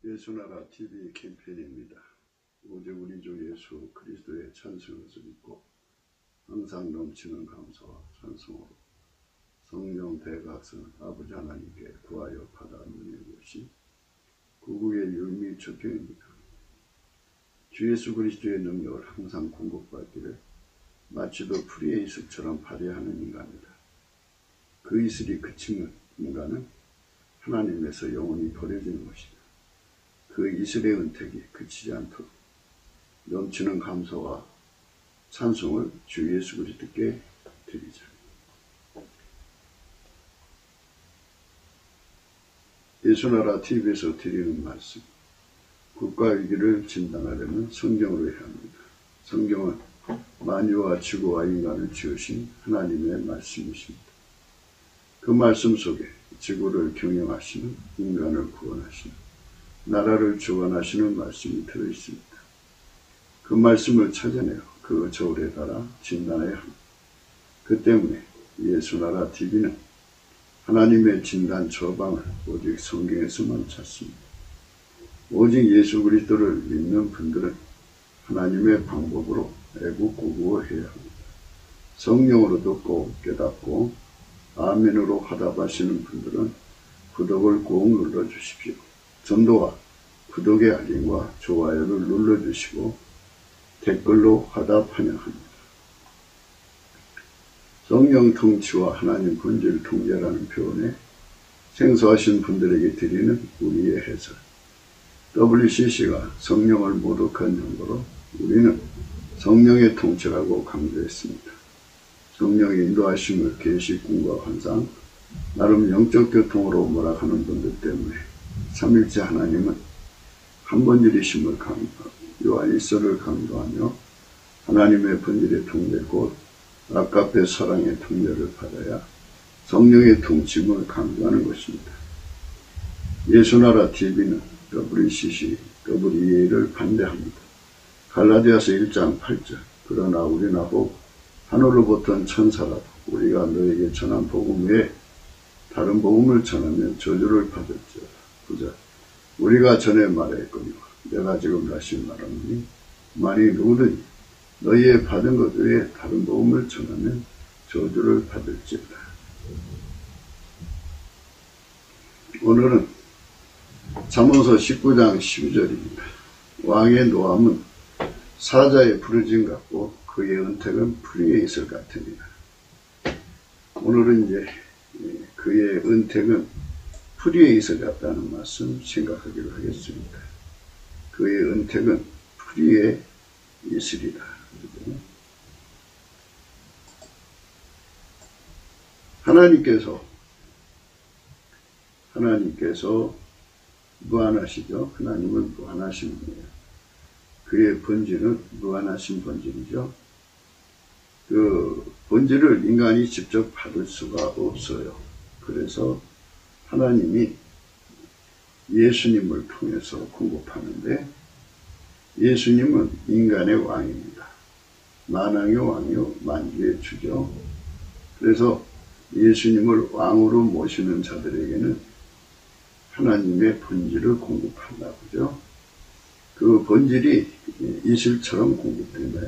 예수나라 TV 캠페인입니다. 오직 우리 주 예수 그리스도의 찬송을 믿고 항상 넘치는 감사와 찬송으로 성령 대각선 아버지 하나님께 구하여 받아 누리는 것이 구국의 율미 축교입니다. 주 예수 그리스도의 능력을 항상 공급받기를 마치도 풀이의 이슬처럼 발휘하는 인간이다. 그 이슬이 그치면 인간은 하나님에서 영원히 버려지는 것이다. 그 이슬의 은택이 그치지 않도록 넘치는 감사와 찬송을 주 예수 그리스도께 드리자. 예수나라 TV에서 드리는 말씀. 국가위기를 진단하려면 성경으로 해야 합니다. 성경은 만유와 지구와 인간을 지으신 하나님의 말씀이십니다. 그 말씀 속에 지구를 경영하시는, 인간을 구원하시는, 나라를 주관하시는 말씀이 들어있습니다. 그 말씀을 찾아내어 그 저울에 따라 진단해야 합니다. 그 때문에 예수나라 TV는 하나님의 진단 처방을 오직 성경에서만 찾습니다. 오직 예수 그리스도를 믿는 분들은 하나님의 방법으로 애국구구해야 합니다. 성령으로 듣고 깨닫고 아멘으로 화답하시는 분들은 구독을 꼭 눌러주십시오. 전도와 구독의 알림과 좋아요를 눌러주시고 댓글로 화답 환영합니다. 성령 통치와 하나님 본질 통제라는 표현에 생소하신 분들에게 드리는 우리의 해설. WCC가 성령을 모독한 용어로 우리는 성령의 통치라고 강조했습니다. 성령의 인도하심을 계시, 꿈과 환상, 나름 영적 교통으로 몰아가는 분들 때문에 삼일째 하나님은 한 본질이심을 강조하고 요한 1서를 강조하며 하나님의 본질의 통제 곧 아까페 사랑의 통제를 받아야 성령의 통치임을 강조하는 것입니다. 예수나라 TV는 WCC, WEA를 반대합니다. 갈라디아서 1장 8절 그러나 우리나 곧 하늘로부터 천사라도 우리가 너에게 전한 복음 외에 다른 복음을 전하면 저주를 받을지어다. 9절 우리가 전에 말했거니와 내가 지금 다시 말하노니 만일 누구든지 너희의 받은 것 외에 다른 복음을 전하면 저주를 받을지어다. 오늘은 잠언서 19장 12절입니다. 왕의 노함은 사자의 부르짖음 같고 그의 은택은 풀이의 이슬 같으니라. 오늘은 이제 그의 은택은 풀이의 이슬 같다는 말씀 생각하기로 하겠습니다. 그의 은택은 풀이의 이슬이다. 하나님께서 무한하시죠. 하나님은 무한하신 분이에요. 그의 본질은 무한하신 본질이죠. 그 본질을 인간이 직접 받을 수가 없어요. 그래서 하나님이 예수님을 통해서 공급하는데 예수님은 인간의 왕입니다. 만왕의 왕이요 만주의 주죠. 그래서 예수님을 왕으로 모시는 자들에게는 하나님의 본질을 공급한다고죠. 그 본질이 이슬처럼 공급된다.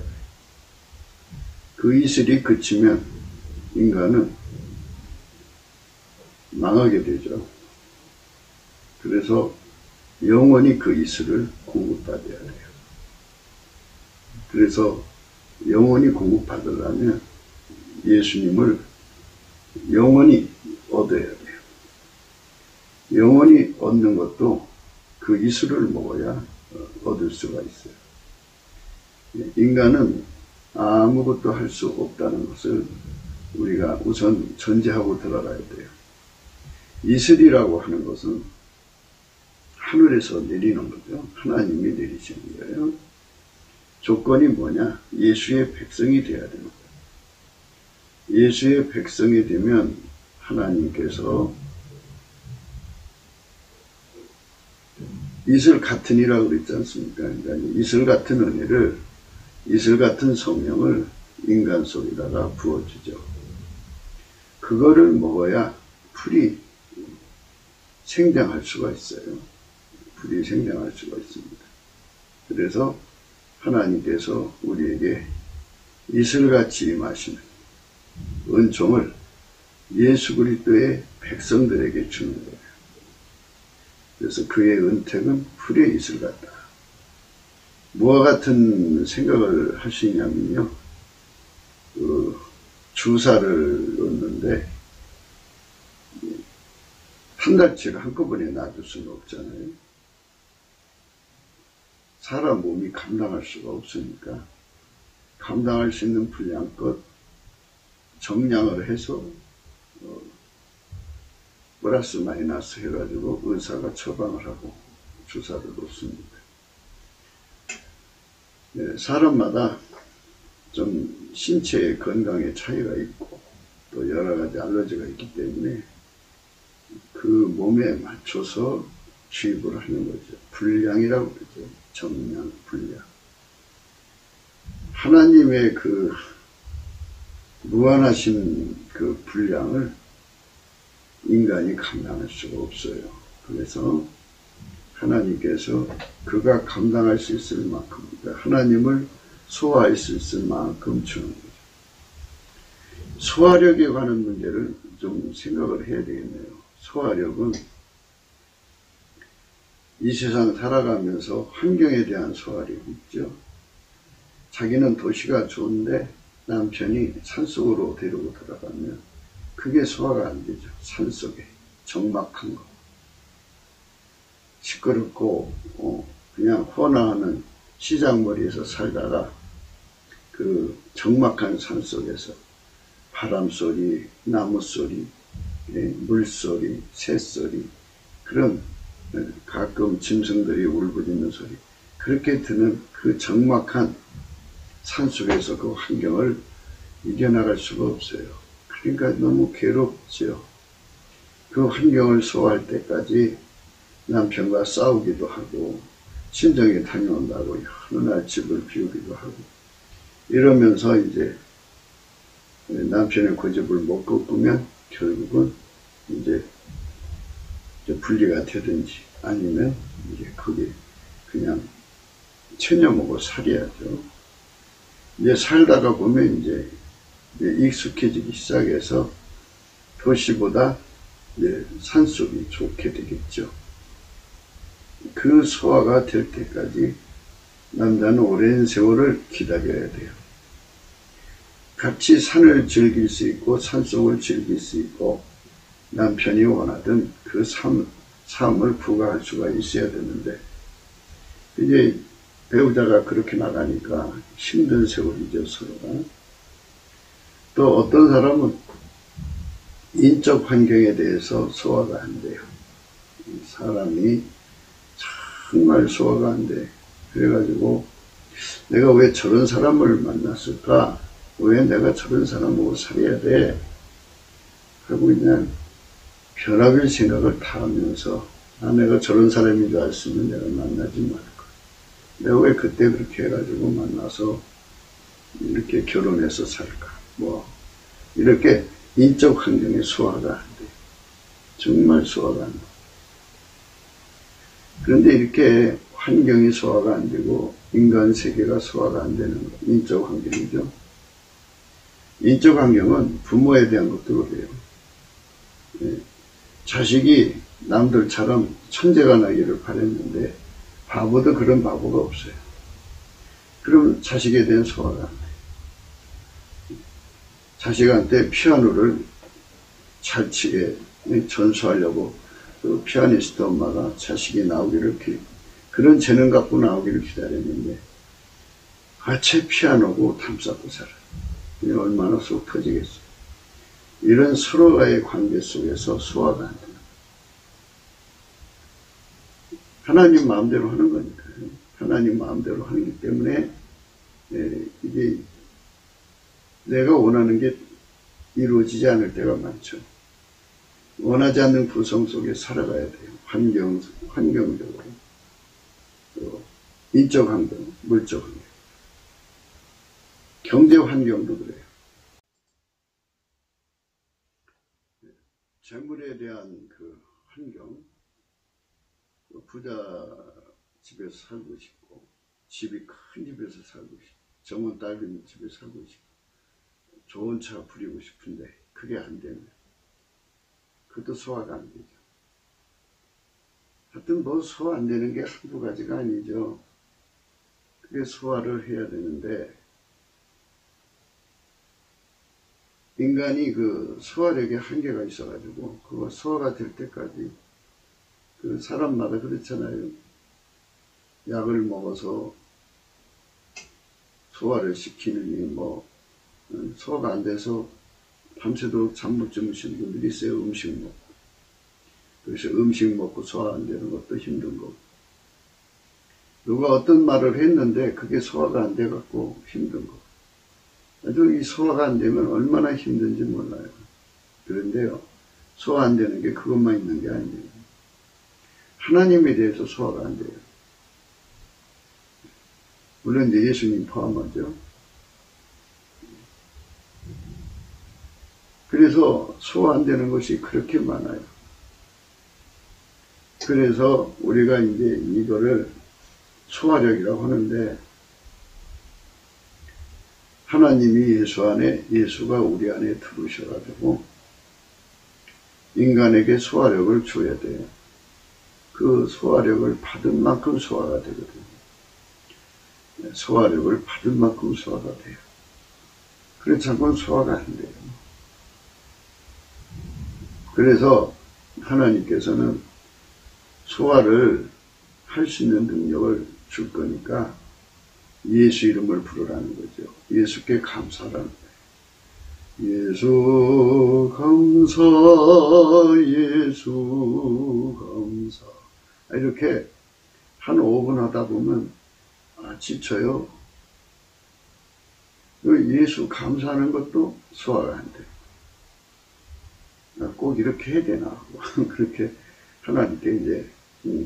그 이슬이 그치면 인간은 망하게 되죠. 그래서 영원히 그 이슬을 공급받아야 돼요. 그래서 영원히 공급받으려면 예수님을 영원히 얻어야 돼요. 영원히 얻는 것도 그 이슬을 먹어야 얻을 수가 있어요. 인간은 아무것도 할 수 없다는 것을 우리가 우선 전제하고 들어가야 돼요. 이슬이라고 하는 것은 하늘에서 내리는 거죠. 하나님이 내리시는 거예요. 조건이 뭐냐? 예수의 백성이 되어야 되는 거예요. 예수의 백성이 되면 하나님께서 이슬 같으니라고 그랬지 않습니까? 그러니까 이슬 같은 은혜를, 이슬 같은 성령을 인간 속에다가 부어주죠. 그거를 먹어야 풀이 생장할 수가 있어요. 불이 생겨날 수가 있습니다. 그래서 하나님께서 우리에게 이슬같이 임하시는 은총을 예수 그리스도의 백성들에게 주는 거예요. 그래서 그의 은택은 풀의 이슬 같다. 뭐와 같은 생각을 하시냐면요. 주사를 놓는데 한 달치를 한꺼번에 놔둘 수는 없잖아요. 사람 몸이 감당할 수가 없으니까 감당할 수 있는 분량껏 정량을 해서 플러스 마이너스 해가지고 의사가 처방을 하고 주사를 놓습니다. 네, 사람마다 좀 신체의 건강에 차이가 있고 또 여러 가지 알러지가 있기 때문에 그 몸에 맞춰서 주입을 하는 거죠. 분량이라고 그러죠. 정량, 분량. 하나님의 그 무한하신 그 분량을 인간이 감당할 수가 없어요. 그래서 하나님께서 그가 감당할 수 있을 만큼, 하나님을 소화할 수 있을 만큼 주는 거죠. 소화력에 관한 문제를 좀 생각을 해야 되겠네요. 소화력은 이 세상 살아가면서 환경에 대한 소화력이 있죠. 자기는 도시가 좋은데 남편이 산속으로 데리고 들어가면 그게 소화가 안 되죠. 산속에 적막한 거, 시끄럽고 그냥 혼화하는 시장머리에서 살다가 그 적막한 산속에서 바람소리, 나무소리, 물소리, 새소리, 그런 가끔 짐승들이 울부짖는 소리, 그렇게 드는 그 적막한 산속에서 그 환경을 이겨나갈 수가 없어요. 그러니까 너무 괴롭죠. 그 환경을 소화할 때까지 남편과 싸우기도 하고 친정에 다녀온다고 어느 날 집을 비우기도 하고 이러면서 이제 남편의 고집을 못 꺾으면 결국은 이제 분리가 되든지 아니면 이제 거기 그냥 체념하고 살아야죠. 이제 살다가 보면 이제 익숙해지기 시작해서 도시보다 이제 산속이 좋게 되겠죠. 그 소화가 될 때까지 남자는 오랜 세월을 기다려야 돼요. 같이 산을 즐길 수 있고 산속을 즐길 수 있고 남편이 원하던 그 삶을 부과할 수가 있어야 되는데 이제 배우자가 그렇게 나가니까 힘든 세월이죠, 서로가. 또 어떤 사람은 인적 환경에 대해서 소화가 안 돼요. 사람이 정말 소화가 안 돼. 그래가지고 내가 왜 저런 사람을 만났을까? 왜 내가 저런 사람하고 살아야 돼? 하고 그냥 별의별 생각을 다 하면서 내가 저런 사람인 줄 알았으면 내가 만나지 말걸. 내가 왜 그때 그렇게 해가지고 만나서 이렇게 결혼해서 살까? 이렇게 인적 환경에 소화가 안 돼. 정말 소화가 안 돼. 그런데 이렇게 환경이 소화가 안 되고 인간 세계가 소화가 안 되는 것, 인적 환경이죠. 인적 환경은 부모에 대한 것도 그래요. 자식이 남들처럼 천재가 나기를 바랬는데 바보도 그런 바보가 없어요. 그러면 자식에 대한 소화가 안 돼요. 자식한테 피아노를 잘 치게 전수하려고 그 피아니스트 엄마가 자식이 나오기를 그런 재능 갖고 나오기를 기다렸는데 제 피아노고 담쌓고 살아요. 얼마나 속 터지겠어요. 이런 서로와의 관계 속에서 소화가 안 돼요. 하나님 마음대로 하는 거니까요. 하나님 마음대로 하기 때문에 이게 내가 원하는 게 이루어지지 않을 때가 많죠. 원하지 않는 구성 속에 살아가야 돼요. 환경적으로. 또 인적 환경, 물적 환경. 경제 환경도 그래요. 재물에 대한 그 환경, 부자 집에서 살고 싶고, 집이 큰 집에서 살고 싶고, 정원 딸 있는 집에서 살고 싶고, 좋은 차 부리고 싶은데 그게 안 되면 그것도 소화가 안 되죠. 하여튼 뭐 소화 안 되는 게 한두 가지가 아니죠. 그게 소화를 해야 되는데, 인간이 그 소화력에 한계가 있어가지고 그거 소화가 될 때까지, 그 사람마다 그렇잖아요. 약을 먹어서 소화를 시키느니 뭐 소화가 안 돼서 밤새도록 잠 못 주무시는 분들이 있어요. 음식 먹고. 그래서 음식 먹고 소화 안 되는 것도 힘든 거고, 누가 어떤 말을 했는데 그게 소화가 안 돼갖고 힘든 거. 아주 이 소화가 안 되면 얼마나 힘든지 몰라요. 그런데요, 소화 안 되는 게 그것만 있는 게 아니에요. 하나님에 대해서 소화가 안 돼요. 물론 이제 예수님 포함하죠. 그래서 소화 안 되는 것이 그렇게 많아요. 그래서 우리가 이제 이거를 소화력이라고 하는데, 하나님이 예수가 우리 안에 들어오셔가지고 인간에게 소화력을 줘야 돼요. 그 소화력을 받은 만큼 소화가 되거든요. 소화력을 받은 만큼 소화가 돼요. 그렇지 않고는 소화가 안 돼요. 그래서 하나님께서는 소화를 할 수 있는 능력을 줄 거니까 예수 이름을 부르라는 거죠. 예수께 감사라는 거예요. 예수 감사, 예수 감사. 이렇게 한 5분 하다 보면 지쳐요. 예수 감사하는 것도 소화가 안 돼요. 꼭 이렇게 해야 되나. 그렇게 하나님께 이제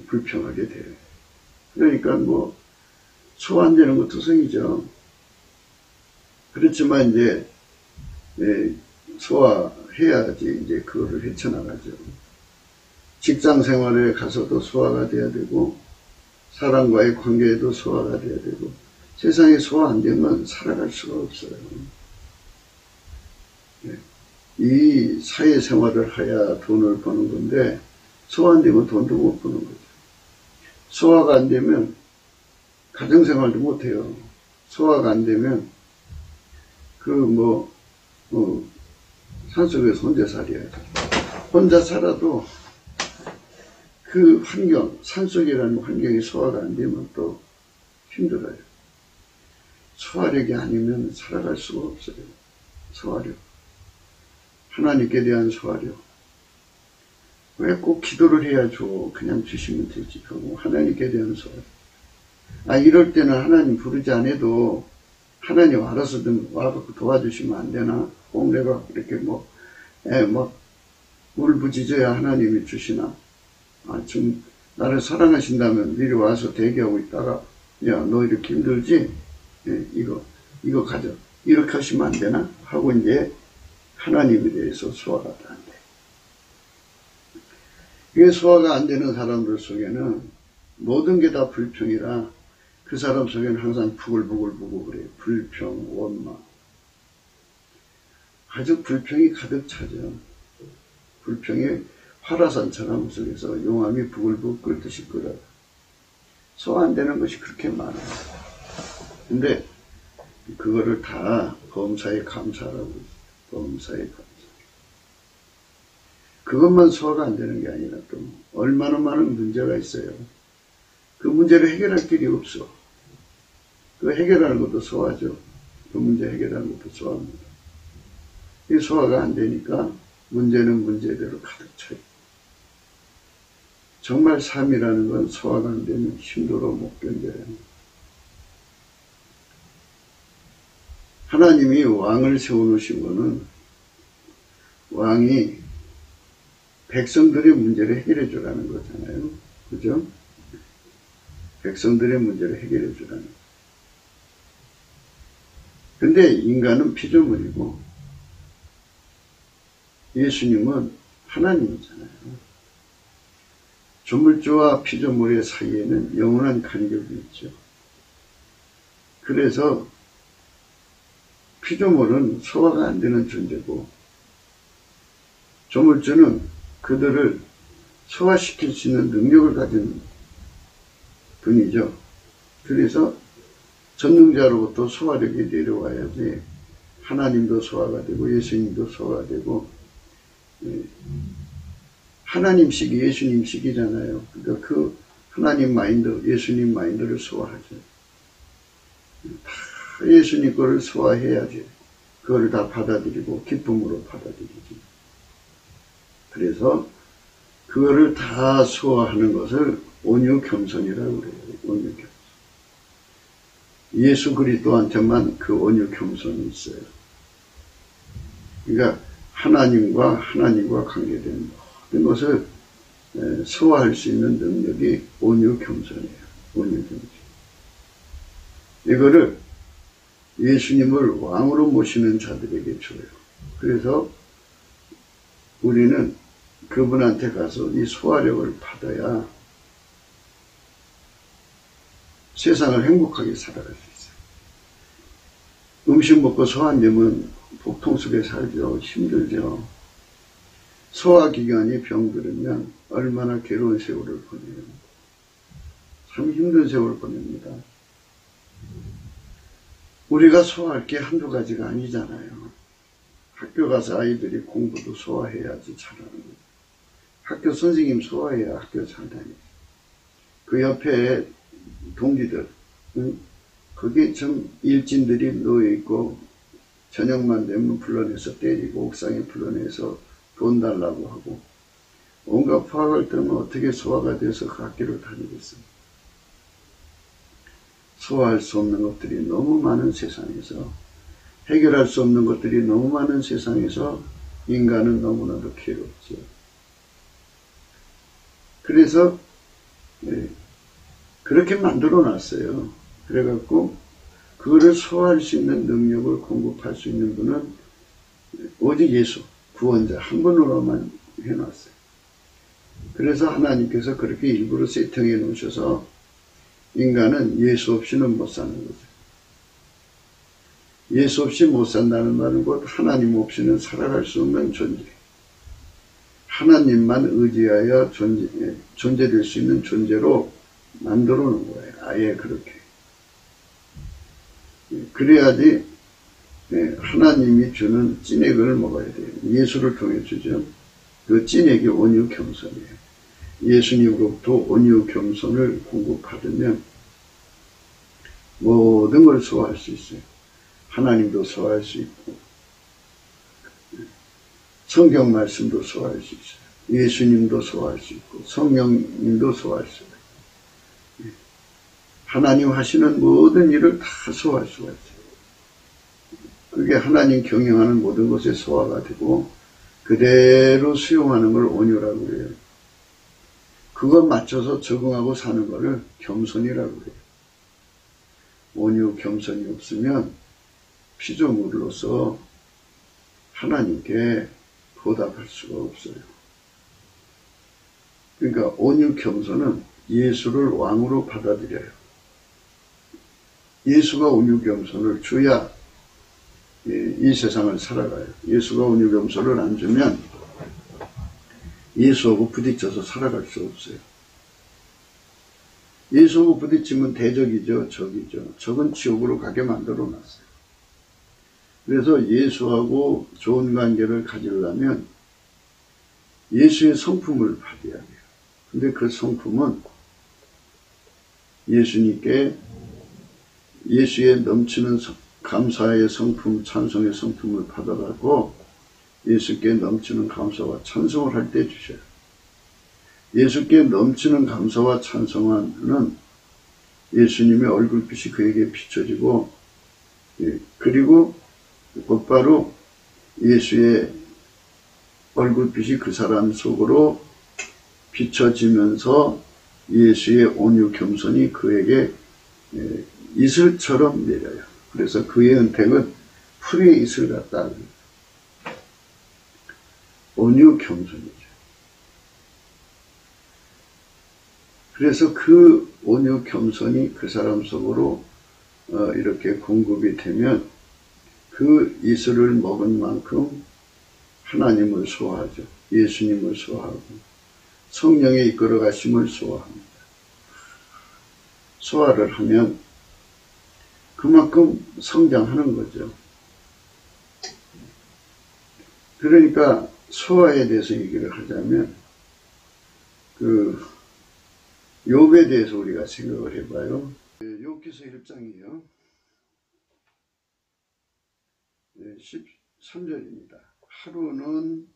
불평하게 돼요. 그러니까 뭐 소화 안 되는 것도 성이죠. 그렇지만 이제 소화해야지 이제 그거를 헤쳐나가죠. 직장 생활에 가서도 소화가 돼야 되고, 사람과의 관계에도 소화가 돼야 되고, 세상에 소화 안 되면 살아갈 수가 없어요. 이 사회생활을 해야 돈을 버는 건데, 소화 안 되면 돈도 못 버는 거죠. 소화가 안 되면 가정생활도 못해요. 소화가 안 되면 산속에서 혼자 살아야죠. 혼자 살아도 그 환경, 산속이라는 환경이 소화가 안 되면 또 힘들어요. 소화력이 아니면 살아갈 수가 없어요. 소화력. 하나님께 대한 소화력. 왜 꼭 기도를 해야죠? 그냥 주시면 되지. 하고 하나님께 대한 소화력. 이럴 때는 하나님 부르지 않아도 하나님 알아서 좀 와갖고 도와주시면 안 되나? 꼭 내가 이렇게 울부짖어야 하나님이 주시나? 좀 나를 사랑하신다면 미리 와서 대기하고 있다가, 야, 너 이렇게 힘들지? 이거 가져. 이렇게 하시면 안 되나? 하고 이제 하나님에 대해서 소화가 안 돼. 이게 소화가 안 되는 사람들 속에는 모든 게 다 불평이라 그 사람 속에는 항상 부글부글 그래요. 불평, 원망. 아주 불평이 가득 차죠. 불평이 화라산처럼 속에서 용암이 부글부글 끓듯이 끓어요. 소화 안 되는 것이 그렇게 많아요. 근데 그거를 다 범사에 감사라고 있어요. 범사에 감사. 그것만 소화가 안 되는 게 아니라 또 얼마나 많은 문제가 있어요. 그 문제를 해결할 길이 없어. 그 해결하는 것도 소화죠. 그 문제 해결하는 것도 소화입니다. 이 소화가 안 되니까 문제는 문제대로 가득 차요. 정말 삶이라는 건 소화가 안 되면 힘들어 못 견뎌요. 하나님이 왕을 세워놓으신 거는 왕이 백성들의 문제를 해결해 주라는 거잖아요. 그죠? 백성들의 문제를 해결해 주라는 거. 근데 인간은 피조물이고 예수님은 하나님이잖아요. 조물주와 피조물의 사이에는 영원한 간격이 있죠. 그래서 피조물은 소화가 안 되는 존재고 조물주는 그들을 소화시킬 수 있는 능력을 가진 분이죠. 그래서 전능자로부터 소화력이 내려와야지 하나님도 소화가 되고 예수님도 소화가 되고, 하나님식이 예수님식이잖아요. 그러니까 그 하나님 마인드, 예수님 마인드를 소화하죠. 다 예수님 거를 소화해야지 그걸 다 받아들이고 기쁨으로 받아들이지. 그래서 그거를 다 소화하는 것을 온유 겸손이라고 그래요. 온유 겸손. 예수 그리스도한테만 그 온유 겸손이 있어요. 그러니까 하나님과 관계된 모든 것을 소화할 수 있는 능력이 온유 겸손이에요. 온유 겸손. 이거를 예수님을 왕으로 모시는 자들에게 줘요. 그래서 우리는 그분한테 가서 이 소화력을 받아야 세상을 행복하게 살아갈 수 있어요. 음식 먹고 소화 안 되면 복통 속에 살죠. 힘들죠. 소화기관이 병들으면 얼마나 괴로운 세월을 보내요. 참 힘든 세월을 보냅니다. 우리가 소화할 게 한두 가지가 아니잖아요. 학교 가서 아이들이 공부도 소화해야지 잘하는 거예요. 학교 선생님 소화해야 학교 잘 다니죠. 그 옆에 동기들, 거기 좀 일진들이 놓여있고 저녁만 되면 불러내서 때리고 옥상에 불러내서 돈 달라고 하고 온갖 포악을 떨면 어떻게 소화가 돼서 그 학교를 다니겠습니까? 소화할 수 없는 것들이 너무 많은 세상에서, 해결할 수 없는 것들이 너무 많은 세상에서 인간은 너무나도 괴롭죠. 그래서 그렇게 만들어 놨어요. 그래갖고 그거를 소화할 수 있는 능력을 공급할 수 있는 분은 오직 예수, 구원자 한 분으로만 해놨어요. 그래서 하나님께서 그렇게 일부러 세팅해 놓으셔서 인간은 예수 없이는 못 사는 거죠. 예수 없이 못 산다는 말은 곧 하나님 없이는 살아갈 수 없는 존재. 하나님만 의지하여 존재될 수 있는 존재로 만들어 놓은 거예요. 아예 그렇게. 그래야지 하나님이 주는 찐액을 먹어야 돼요. 예수를 통해 주죠. 그 찐액이 온유 겸손이에요. 예수님으로부터 온유 겸손을 공급받으면 모든 걸 소화할 수 있어요. 하나님도 소화할 수 있고 성경 말씀도 소화할 수 있어요. 예수님도 소화할 수 있고 성령님도 소화할 수 있어요. 하나님 하시는 모든 일을 다 소화할 수가 있어요. 그게 하나님 경영하는 모든 것에 소화가 되고 그대로 수용하는 걸 온유라고 그래요. 그거 맞춰서 적응하고 사는 거를 겸손이라고 그래요. 온유 겸손이 없으면 피조물로서 하나님께 보답할 수가 없어요. 그러니까 온유 겸손은 예수를 왕으로 받아들여요. 예수가 온유 겸손을 줘야 이 세상을 살아가요. 예수가 온유 겸손을 안 주면 예수하고 부딪혀서 살아갈 수 없어요. 예수하고 부딪히면 대적이죠. 적이죠. 적은 지옥으로 가게 만들어 놨어요. 그래서 예수하고 좋은 관계를 가지려면 예수의 성품을 받아야 돼요. 근데 그 성품은 예수님께 예수의 넘치는 감사의 성품, 찬송의 성품을 받아가고 예수께 넘치는 감사와 찬송을 할 때 주셔요. 예수께 넘치는 감사와 찬송하는 예수님의 얼굴빛이 그에게 비춰지고, 그리고 곧바로 예수의 얼굴빛이 그 사람 속으로 비춰지면서 예수의 온유 겸손이 그에게 이슬처럼 내려요. 그래서 그의 은택은 풀의 이슬 같다. 온유 겸손이죠. 그래서 그 온유 겸손이 그 사람 속으로 이렇게 공급이 되면 그 이슬을 먹은 만큼 하나님을 소화하죠. 예수님을 소화하고 성령의 이끌어 가심을 소화합니다. 소화를 하면 그만큼 성장하는 거죠. 그러니까 소화에 대해서 얘기를 하자면 욥에 대해서 우리가 생각을 해봐요. 욥기서 1장이에요. 13절입니다. 하루는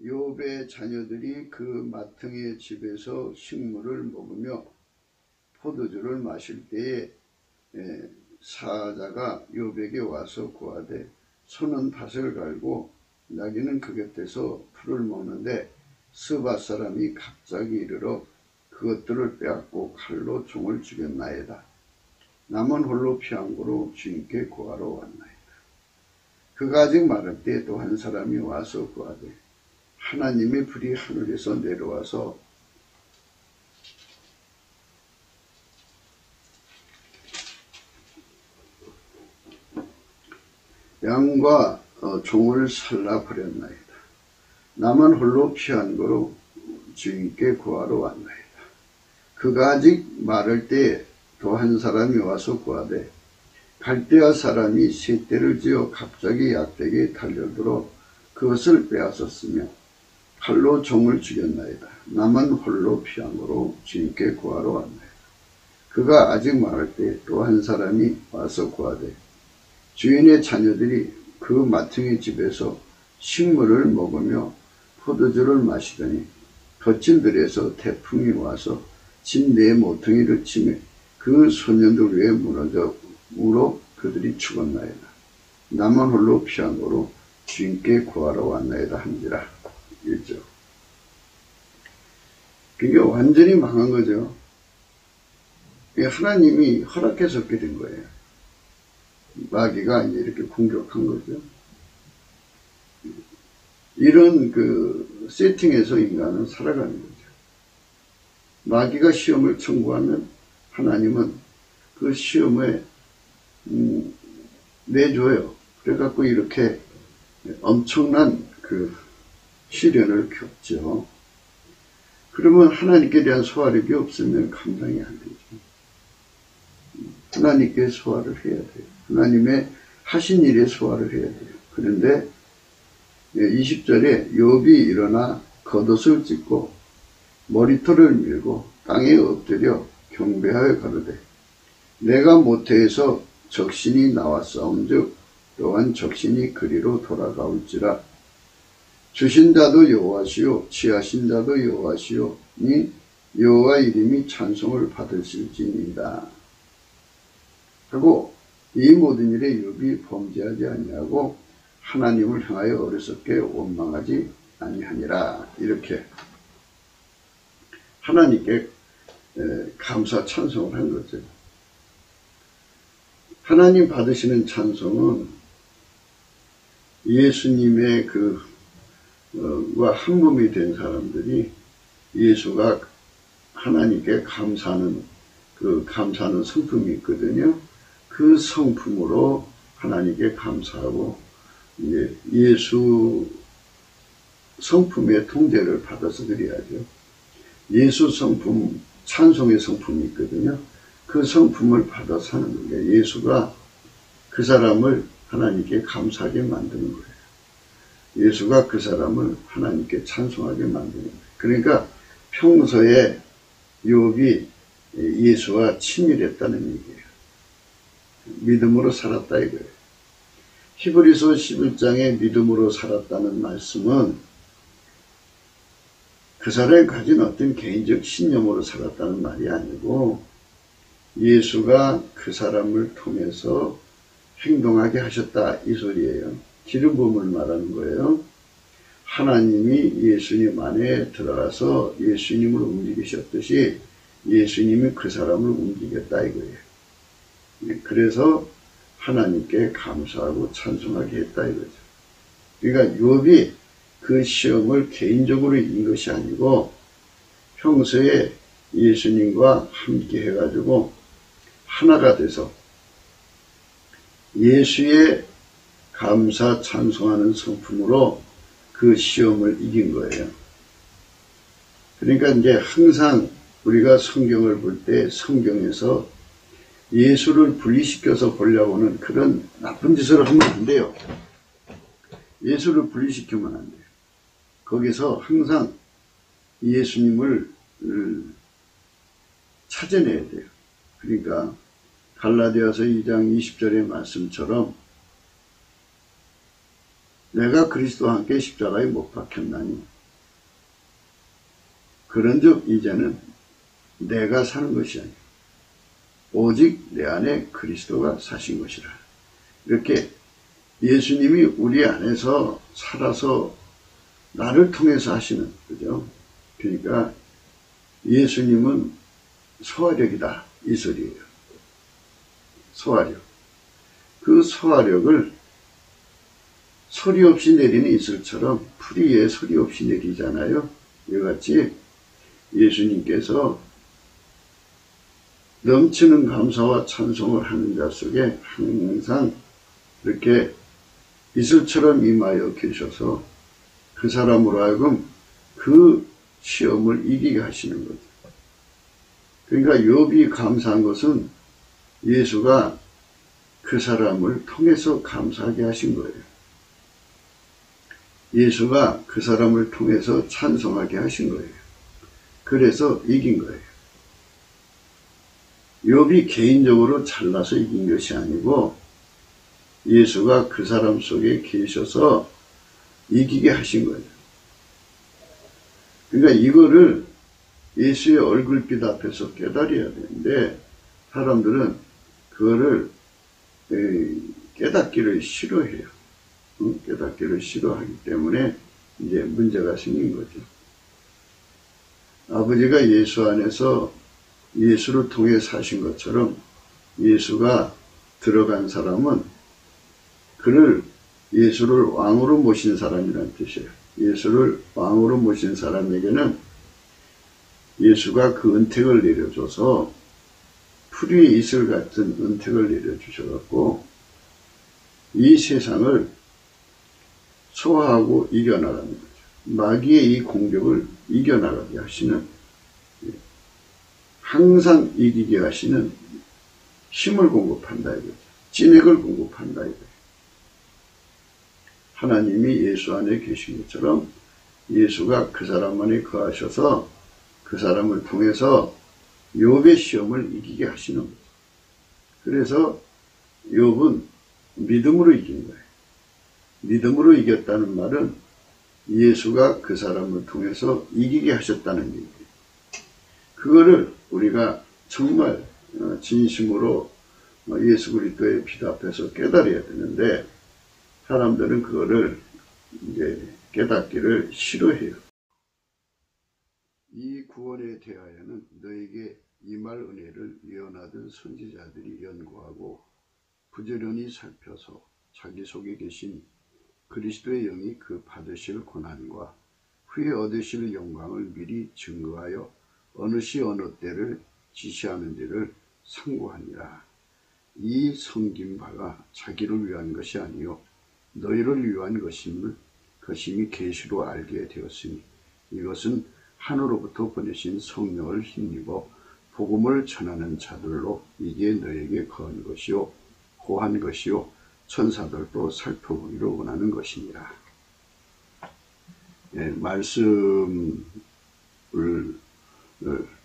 욥의 자녀들이 그 마퉁의 집에서 식물을 먹으며 포도주를 마실 때에 사자가 욥에게 와서 구하되 소는 밭을 갈고 나귀는 그 곁에서 풀을 먹는데 스바 사람이 갑자기 이르러 그것들을 빼앗고 칼로 종을 죽였나이다. 남은 홀로 피한고로 주인께 구하러 왔나이다. 그가 아직 말할 때 또 한 사람이 와서 구하되 하나님의 불이 하늘에서 내려와서 양과 종을 살라버렸나이다. 나만 홀로 피한 거로 주인께 구하러 왔나이다. 그가 아직 말할 때 또 한 사람이 와서 구하되 갈대아 사람이 셋대를 지어 갑자기 약대기에 달려들어 그것을 빼앗았으며 칼로 종을 죽였나이다. 나만 홀로 피한 거로 주인께 구하러 왔나이다. 그가 아직 말할 때 또 한 사람이 와서 구하되 주인의 자녀들이 그 마퉁의 집에서 식물을 먹으며 포도주를 마시더니 거친 들에서 태풍이 와서 집 내 모퉁이를 치며 그 소년들 위에 무너져 울어 그들이 죽었나이다. 나만 홀로 피한 거로 주인께 구하러 왔나이다 한지라. 있죠. 그게 완전히 망한 거죠. 하나님이 허락해서 그렇게 된 거예요. 마귀가 이제 이렇게 공격한 거죠. 이런 세팅에서 인간은 살아가는 거죠. 마귀가 시험을 청구하면 하나님은 그 시험에 내줘요. 그래갖고 이렇게 엄청난 시련을 겪죠. 그러면 하나님께 대한 소화력이 없으면 감당이 안 되죠. 하나님께 소화를 해야 돼요. 하나님의 하신 일에 소화를 해야 돼요. 그런데 20절에 욥이 일어나 겉옷을 찢고 머리털을 밀고 땅에 엎드려 경배하여 가로되 내가 모태에서 적신이 나왔사온즉 또한 적신이 그리로 돌아가올지라. 주신 자도 여호와시요 취하신 자도 여호와시요니 여호와 이름이 찬송을 받으실지니이다 하고 이 모든 일에 욥이 범죄하지 아니하고 하나님을 향하여 어리석게 원망하지 아니하니라. 이렇게 하나님께 감사 찬송을 한 거죠. 하나님 받으시는 찬송은 예수님의 와 한 몸이 된 사람들이 예수가 하나님께 감사하는 감사하는 성품이 있거든요. 그 성품으로 하나님께 감사하고 이제 예수 성품의 통제를 받아서 드려야죠. 예수 성품, 찬송의 성품이 있거든요. 그 성품을 받아서 하는 거예요. 예수가 그 사람을 하나님께 감사하게 만드는 거예요. 예수가 그 사람을 하나님께 찬송하게 만드는 거예요. 그러니까 평소에 욥이 예수와 친밀했다는 얘기예요. 믿음으로 살았다 이거예요. 히브리서 11장에 믿음으로 살았다는 말씀은 그 사람이 가진 어떤 개인적 신념으로 살았다는 말이 아니고 예수가 그 사람을 통해서 행동하게 하셨다 이 소리예요. 기름 부음을 말하는 거예요. 하나님이 예수님 안에 들어가서 예수님을 움직이셨듯이 예수님이 그 사람을 움직였다 이거예요. 그래서 하나님께 감사하고 찬송하게 했다 이거죠. 그러니까 욥이 그 시험을 개인적으로 이긴 것이 아니고 평소에 예수님과 함께 해가지고 하나가 돼서 예수의 감사 찬송하는 성품으로 그 시험을 이긴 거예요. 그러니까 이제 항상 우리가 성경을 볼 때 성경에서 예수를 분리시켜서 보려고 하는 그런 나쁜 짓을 하면 안 돼요. 예수를 분리시키면 안 돼요. 거기서 항상 예수님을 찾아내야 돼요. 그러니까 갈라디아서 2장 20절의 말씀처럼 내가 그리스도와 함께 십자가에 못 박혔나니 그런즉 이제는 내가 사는 것이 아니라 오직 내 안에 그리스도가 사신 것이라. 이렇게 예수님이 우리 안에서 살아서 나를 통해서 하시는, 그죠? 그러니까 예수님은 소화력이다, 이 소리예요. 소화력. 그 소화력을 소리 없이 내리는 이슬처럼 풀 위에 소리 없이 내리잖아요. 이같이 예수님께서 넘치는 감사와 찬송을 하는 자 속에 항상 이렇게 이슬처럼 임하여 계셔서 그 사람으로 하여금 그 시험을 이기게 하시는 거죠. 그러니까 욥이 감사한 것은 예수가 그 사람을 통해서 감사하게 하신 거예요. 예수가 그 사람을 통해서 찬송하게 하신 거예요. 그래서 이긴 거예요. 욥이 개인적으로 잘나서 이긴 것이 아니고 예수가 그 사람 속에 계셔서 이기게 하신 거예요. 그러니까 이거를 예수의 얼굴빛 앞에서 깨달아야 되는데 사람들은 그거를 깨닫기를 싫어해요. 깨닫기를 싫어하기 때문에 이제 문제가 생긴 거죠. 아버지가 예수 안에서 예수를 통해 사신 것처럼 예수가 들어간 사람은 그를 예수를 왕으로 모신 사람이라는 뜻이에요. 예수를 왕으로 모신 사람에게는 예수가 그 은택을 내려줘서 풀 위에 이슬 같은 은택을 내려주셔갖고 이 세상을 소화하고 이겨나가는 거죠. 마귀의 이 공격을 이겨나가게 하시는, 항상 이기게 하시는 힘을 공급한다 이거죠. 진액을 공급한다 이거예요. 하나님이 예수 안에 계신 것처럼 예수가 그 사람 안에 거하셔서 그 사람을 통해서 욥의 시험을 이기게 하시는 거죠. 그래서 욥은 믿음으로 이긴 거예요. 믿음으로 이겼다는 말은 예수가 그 사람을 통해서 이기게 하셨다는 얘기예요. 그거를 우리가 정말 진심으로 예수 그리스도의 빛 앞에서 깨달아야 되는데 사람들은 그거를 이제 깨닫기를 싫어해요. 이 구원에 대하여는 너에게 임할 은혜를 예언하던 선지자들이 연구하고 부지런히 살펴서 자기 속에 계신 그리스도의 영이 그 받으실 고난과 후에 얻으실 영광을 미리 증거하여 어느 시 어느 때를 지시하는 데를 상고하니라. 이 섬긴 바가 자기를 위한 것이 아니요 너희를 위한 것임을 것임이 계시로 알게 되었으니 이것은 하늘로부터 보내신 성령을 힘입어 복음을 전하는 자들로 이게 너에게 거한 것이요 고한 것이요 천사들도 살펴보기를 원하는 것이니라. 예, 말씀을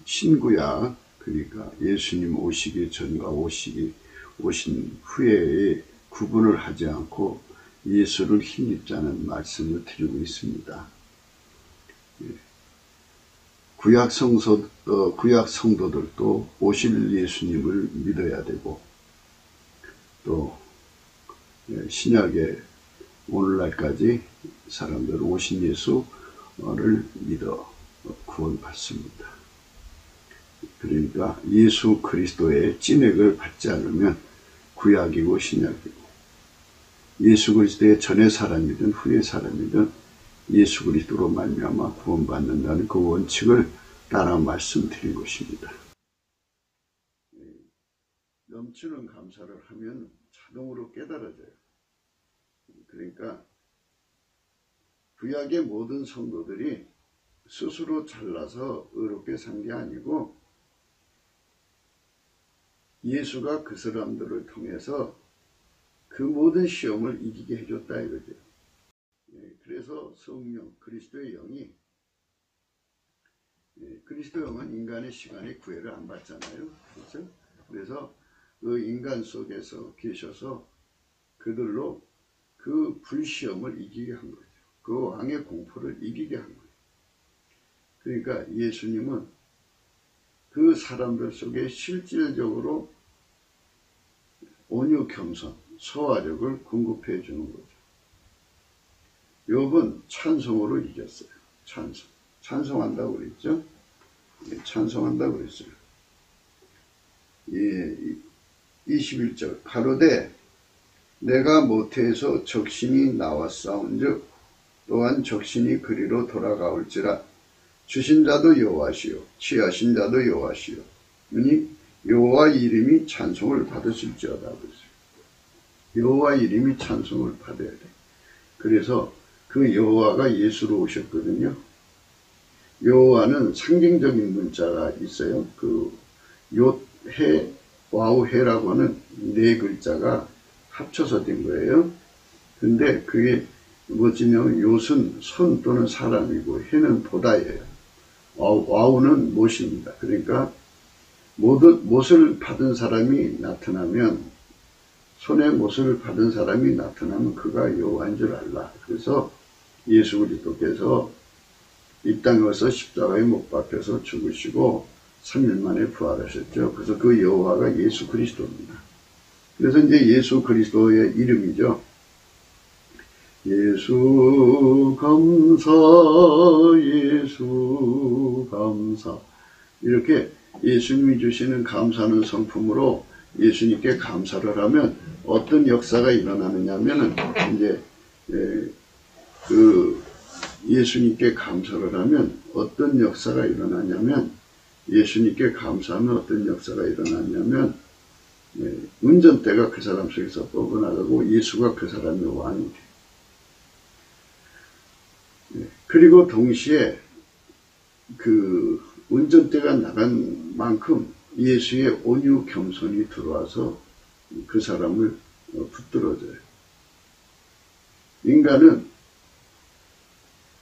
신구약, 그러니까 예수님 오시기 전과 오신 후에 구분을 하지 않고 예수를 힘입자는 말씀을 드리고 있습니다. 예. 구약 성도들도 오실 예수님을 믿어야 되고 또 신약의 오늘날까지 사람들은 오신 예수를 믿어 구원받습니다. 그러니까 예수 그리스도의 찐액을 받지 않으면 구약이고 신약이고 예수 그리스도의 전의 사람이든 후의 사람이든 예수 그리스도로 말미암아 구원받는다는 그 원칙을 라는 말씀드린 것입니다. 넘치는 감사를 하면 자동으로 깨달아져요. 그러니까 구약의 모든 성도들이 스스로 잘나서 의롭게 산 게 아니고 예수가 그 사람들을 통해서 그 모든 시험을 이기게 해줬다 이거죠. 그래서 성령, 그리스도의 영이, 그리스도의 영은 인간의 시간에 구애를 안 받잖아요. 그렇죠? 그래서 그 인간 속에서 계셔서 그들로 그 불시험을 이기게 한 거죠. 그 왕의 공포를 이기게 한 거예요. 그러니까 예수님은 그 사람들 속에 실질적으로 온유, 겸손, 소화력을 공급해 주는 거죠. 욥은 찬송으로 이겼어요. 찬송한다고 그랬죠. 찬송한다고 그랬어요. 21절 가로되 내가 모태에서 적신이 나왔사온즉 또한 적신이 그리로 돌아가올지라 주신 자도 여호와시요 취하신 자도 여호와시요 이니 여호와 이름이 찬송을 받으실지어다 그랬어요. 여호와 이름이 찬송을 받아야 돼. 그래서 그 여호와가 예수로 오셨거든요. 여호와는 상징적인 문자가 있어요. 그 욤해 와우해라고 하는 네 글자가 합쳐서 된 거예요. 근데 그게 뭐지냐면 욤은 손 또는 사람이고 해는 보다예요. 와우는 못입니다. 그러니까 못을 받은 사람이 나타나면, 손에 못을 받은 사람이 나타나면 그가 여호와인 줄 알라. 그래서 예수 그리스도께서 이 땅에 와서 십자가에 못 박혀서 죽으시고 3일 만에 부활하셨죠. 그래서 그 여호와가 예수 그리스도입니다. 그래서 이제 예수 그리스도의 이름이죠. 예수 감사, 예수 감사. 이렇게 예수님이 주시는 감사하는 성품으로 예수님께 감사를 하면 어떤 역사가 일어나느냐 하면은 이제 그 예수님께 감사를 하면 어떤 역사가 일어나냐면, 예수님께 감사하면 어떤 역사가 일어나냐면 운전대가 그 사람 속에서 뻗어나가고 예수가 그 사람의 왕이 돼. 그리고 동시에 그 운전대가 나간 만큼 예수의 온유 겸손이 들어와서 그 사람을 붙들어줘요. 인간은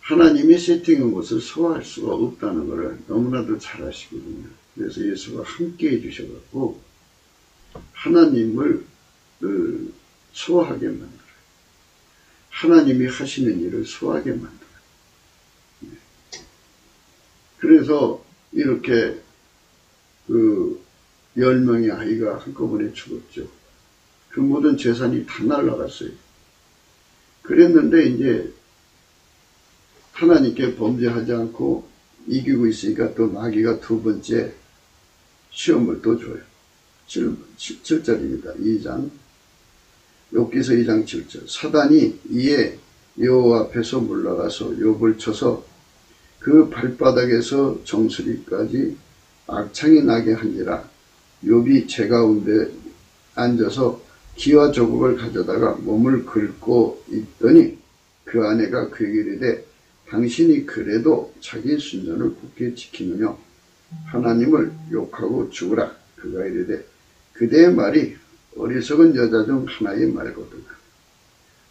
하나님이 세팅한 것을 소화할 수가 없다는 것을 너무나도 잘 아시거든요. 그래서 예수가 함께 해주셔갖고 하나님을 소화하게 만들어요. 하나님이 하시는 일을 소화하게 만들어요. 그래서 이렇게 그 10명의 아이가 한꺼번에 죽었죠. 그 모든 재산이 다 날아갔어요. 그랬는데 이제 하나님께 범죄하지 않고 이기고 있으니까 또 마귀가 두 번째 시험을 또 줘요. 7절입니다. 2장. 욥기서 2장 7절. 사단이 이에 여호와 앞에서 물러가서 욥을 쳐서 그 발바닥에서 정수리까지 악창이 나게 한지라. 욥이 제 가운데 앉아서 기와 조국을 가져다가 몸을 긁고 있더니 그 아내가 그에게 이르되 당신이 그래도 자기 순전을 굳게 지키느냐 하나님을 욕하고 죽으라. 그가 이르되 그대의 말이 어리석은 여자 중 하나의 말거든.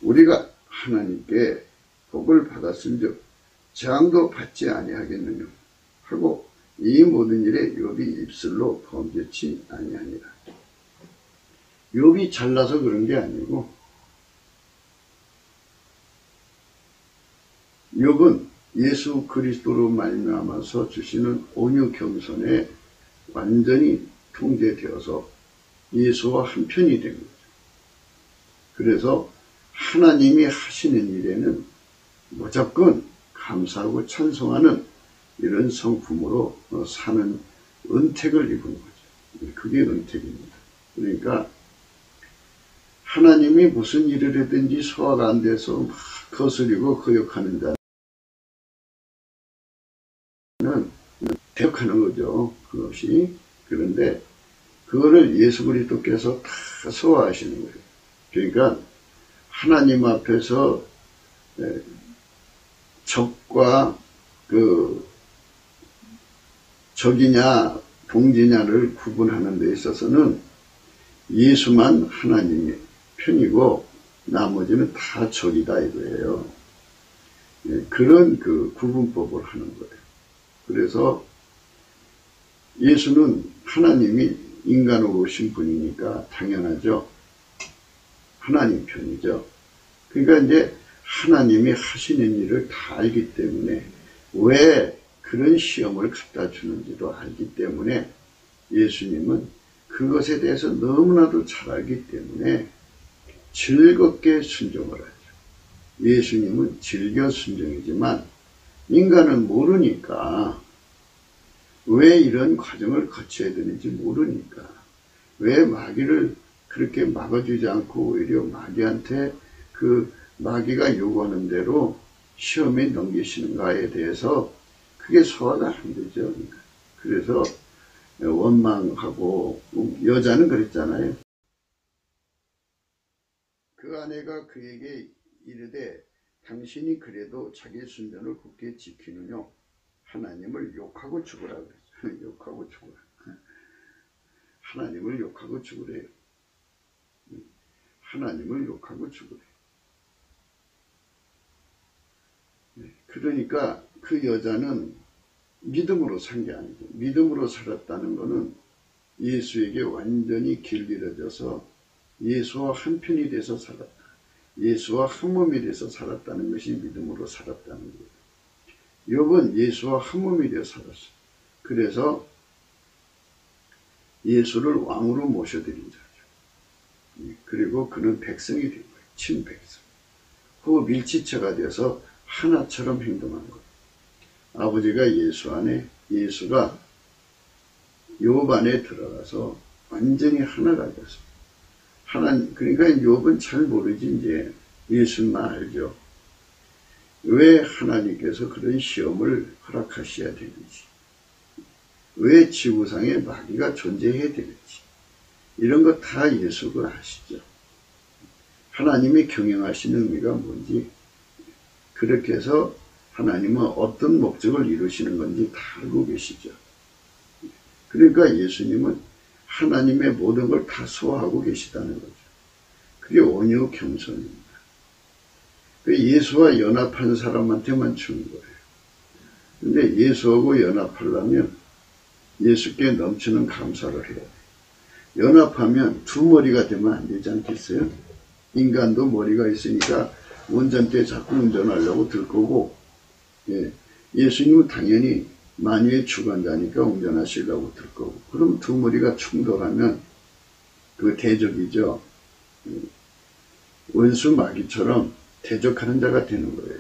우리가 하나님께 복을 받았은즉 재앙도 받지 아니하겠느냐 하고 이 모든 일에 욥이 입술로 범죄치 아니하니라. 욥이 잘나서 그런 게 아니고 욥은 예수 그리스도로 말미암아서 주시는 온유 겸손에 완전히 통제되어서 예수와 한편이 된 거죠. 그래서 하나님이 하시는 일에는 무조건 감사하고 찬송하는 이런 성품으로 사는 은택을 입은 거죠. 그게 은택입니다. 그러니까 하나님이 무슨 일을 하든지 소화가 안 돼서 막 거스리고 거역하는 자는 대적하는 거죠. 그것이. 그런데 그거를 예수 그리스도께서 다 소화하시는 거예요. 그러니까 하나님 앞에서 적과 적이냐 동지냐를 구분하는 데 있어서는 예수만 하나님의 편이고 나머지는 다 적이다 이거예요. 그런 구분법을 하는 거예요. 그래서 예수는 하나님이 인간으로 오신 분이니까 당연하죠. 하나님 편이죠. 그러니까 이제 하나님이 하시는 일을 다 알기 때문에 왜 그런 시험을 갖다 주는지도 알기 때문에 예수님은 그것에 대해서 너무나도 잘 알기 때문에 즐겁게 순종을 하죠. 예수님은 즐겨 순종이지만 인간은 모르니까 왜 이런 과정을 거쳐야 되는지 모르니까 왜 마귀를 그렇게 막아주지 않고 오히려 마귀한테 마귀가 요구하는 대로 시험에 넘기시는가에 대해서 그게 소화가 안 되죠. 그래서 원망하고 여자는 그랬잖아요. 그 아내가 그에게 이르되 당신이 그래도 자기 순전을 굳게 지키느냐 하나님을 욕하고 죽으라 그랬어요. 욕하고 죽으라. 하나님을 욕하고 죽으래요. 하나님을 욕하고 죽으래. 그러니까 그 여자는 믿음으로 산 게 아니고 믿음으로 살았다는 것은 예수에게 완전히 길들여져서 예수와 한편이 돼서 살았다. 예수와 한 몸이 돼서 살았다는 것이 믿음으로 살았다는 거예요. 욥은 예수와 한 몸이 되어 살았어요. 그래서 예수를 왕으로 모셔드린 자죠. 그리고 그는 백성이 된 거예요. 친백성. 그 밀지체가 되어서 하나처럼 행동한 거예요. 아버지가 예수 안에, 예수가 욥 안에 들어가서 완전히 하나가 됐어요. 그러니까 욥은 잘 모르지 이제 예수만 알죠. 왜 하나님께서 그런 시험을 허락하셔야 되는지, 왜 지구상에 마귀가 존재해야 되는지 이런 거 다 예수가 아시죠. 하나님이 경영하시는 의미가 뭔지 그렇게 해서 하나님은 어떤 목적을 이루시는 건지 다 알고 계시죠. 그러니까 예수님은 하나님의 모든 걸 다 소화하고 계시다는 거죠. 그게 온유 겸손입니다. 예수와 연합한 사람한테만 주는 거예요. 근데 예수하고 연합하려면 예수께 넘치는 감사를 해야 돼요. 연합하면 두 머리가 되면 안 되지 않겠어요? 인간도 머리가 있으니까 운전대 자꾸 운전하려고 들 거고, 예수님은 당연히 만유의 주관자니까 운전하시려고 들 거고, 그럼 두 머리가 충돌하면 그 대적이죠. 원수 마귀처럼 대적하는 자가 되는 거예요.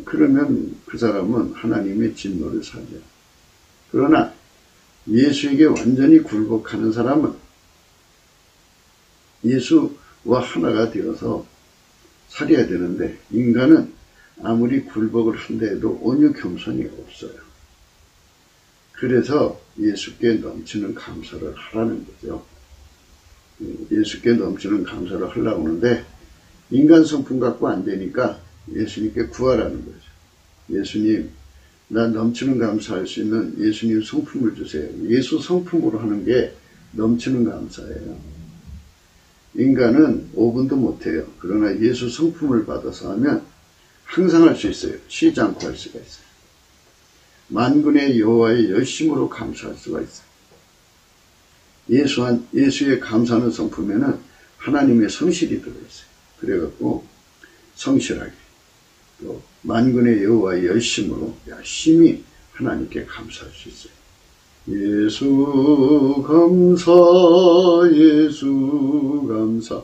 그러면 그 사람은 하나님의 진노를 사죠. 그러나 예수에게 완전히 굴복하는 사람은 예수와 하나가 되어서 살아야 되는데 인간은 아무리 굴복을 한다 해도 온유 겸손이 없어요. 그래서 예수께 넘치는 감사를 하라는 거죠. 예수께 넘치는 감사를 하려고 하는데 인간 성품 갖고 안 되니까 예수님께 구하라는 거죠. 예수님, 나 넘치는 감사할 수 있는 예수님 성품을 주세요. 예수 성품으로 하는 게 넘치는 감사예요. 인간은 5분도 못해요. 그러나 예수 성품을 받아서 하면 항상 할 수 있어요. 쉬지 않고 할 수가 있어요. 만군의 여호와의 열심으로 감사할 수가 있어요. 예수의 감사하는 성품에는 하나님의 성실이 들어있어요. 그래갖고 성실하게 또 만군의 여호와의 열심으로 열심히 하나님께 감사할 수 있어요. 예수 감사, 예수 감사.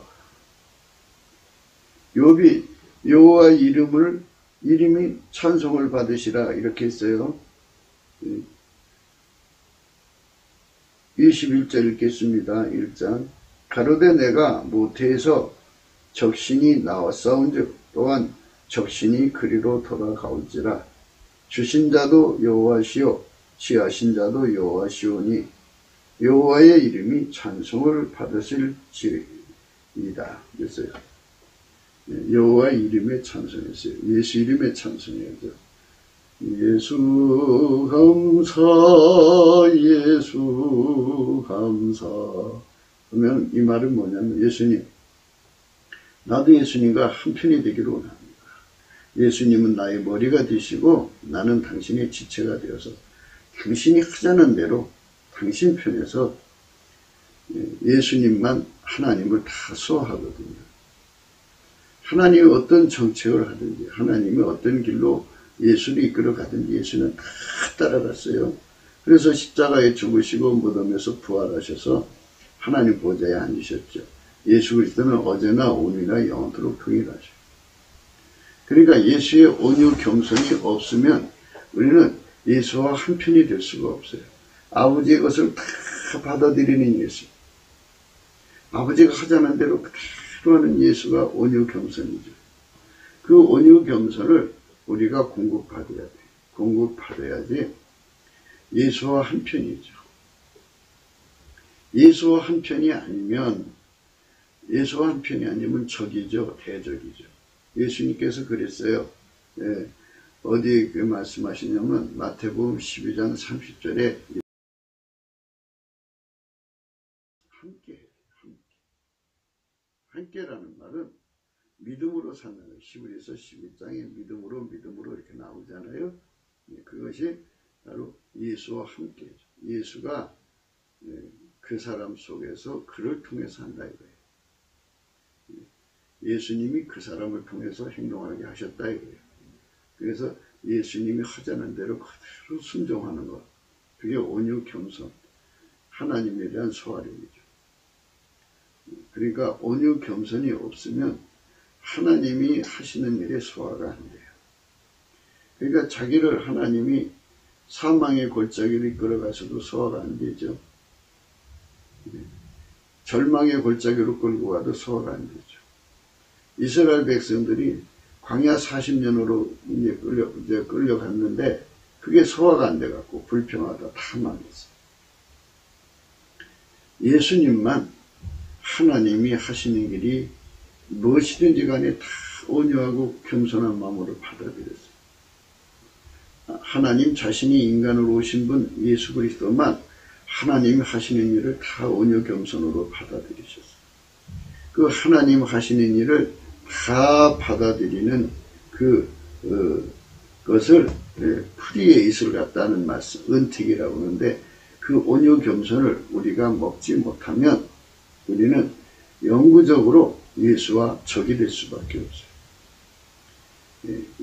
욥이 여호와 이름이 찬송을 받으시라 이렇게 했어요. 21절 읽겠습니다. 1장. 가로되 내가 모태에서 적신이 나왔사온즉 또한 적신이 그리로 돌아가올지라. 주신 자도 여호와시요 취하신 자도 여호와시오니 여호와의 이름이 찬송을 받으실지이다. 그랬어요. 여호와 이름에 찬송했어요. 예수 이름에 찬송해야죠. 예수 감사, 예수 감사. 그러면 이 말은 뭐냐면, 예수님, 나도 예수님과 한편이 되기를 원합니다. 예수님은 나의 머리가 되시고 나는 당신의 지체가 되어서 당신이 하자는 대로 당신 편에서 예수님만 하나님을 다 수호하거든요. 하나님이 어떤 정책을 하든지, 하나님이 어떤 길로 예수를 이끌어 가든지 예수는 다 따라갔어요. 그래서 십자가에 죽으시고 무덤에서 부활하셔서 하나님 보좌에 앉으셨죠. 예수 그리스도는 어제나 오늘이나 영원토록 동일하죠. 그러니까 예수의 온유 겸손이 없으면 우리는 예수와 한편이 될 수가 없어요. 아버지의 것을 다 받아들이는 예수, 아버지가 하자는 대로 그대로 하는 예수가 온유 겸손이죠. 그 온유 겸손을 우리가 공급받아야 돼요. 공급받아야지 예수와 한편이죠. 예수와 한편이 아니면, 예수와 한편이 아니면 적이죠. 대적이죠. 예수님께서 그랬어요. 어디 말씀하시냐면 마태복음 12장 30절에 함께라는 말은 믿음으로 사는 거예요. 히브리서 11장에 믿음으로 이렇게 나오잖아요. 그것이 바로 예수와 함께죠. 예수가 그 사람 속에서 그를 통해서 한다 이거예요. 예수님이 그 사람을 통해서 행동하게 하셨다 이거예요. 그래서 예수님이 하자는 대로 그대로 순종하는 것, 그게 온유 겸손, 하나님에 대한 소아림이죠. 그러니까 온유 겸손이 없으면 하나님이 하시는 일에 소화가 안 돼요. 그러니까 자기를 하나님이 사망의 골짜기로 이끌어가서도 소화가 안 되죠. 절망의 골짜기로 끌고 가도 소화가 안 되죠. 이스라엘 백성들이 광야 40년으로 이제 끌려갔는데 그게 소화가 안 돼갖고 불평하다 다 망했어요. 예수님만 하나님이 하시는 길이 무엇이든지 간에 다 온유하고 겸손한 마음으로 받아들였어요. 하나님 자신이 인간으로 오신 분 예수 그리스도만 하나님이 하시는 일을 다 온유 겸손으로 받아들이셨어요. 그 하나님 하시는 일을 다 받아들이는 그것을 프리의 이슬 같다는 말씀, 은택이라고 하는데, 그 온유 겸손을 우리가 먹지 못하면 우리는 영구적으로 예수와 적이 될 수밖에 없어요.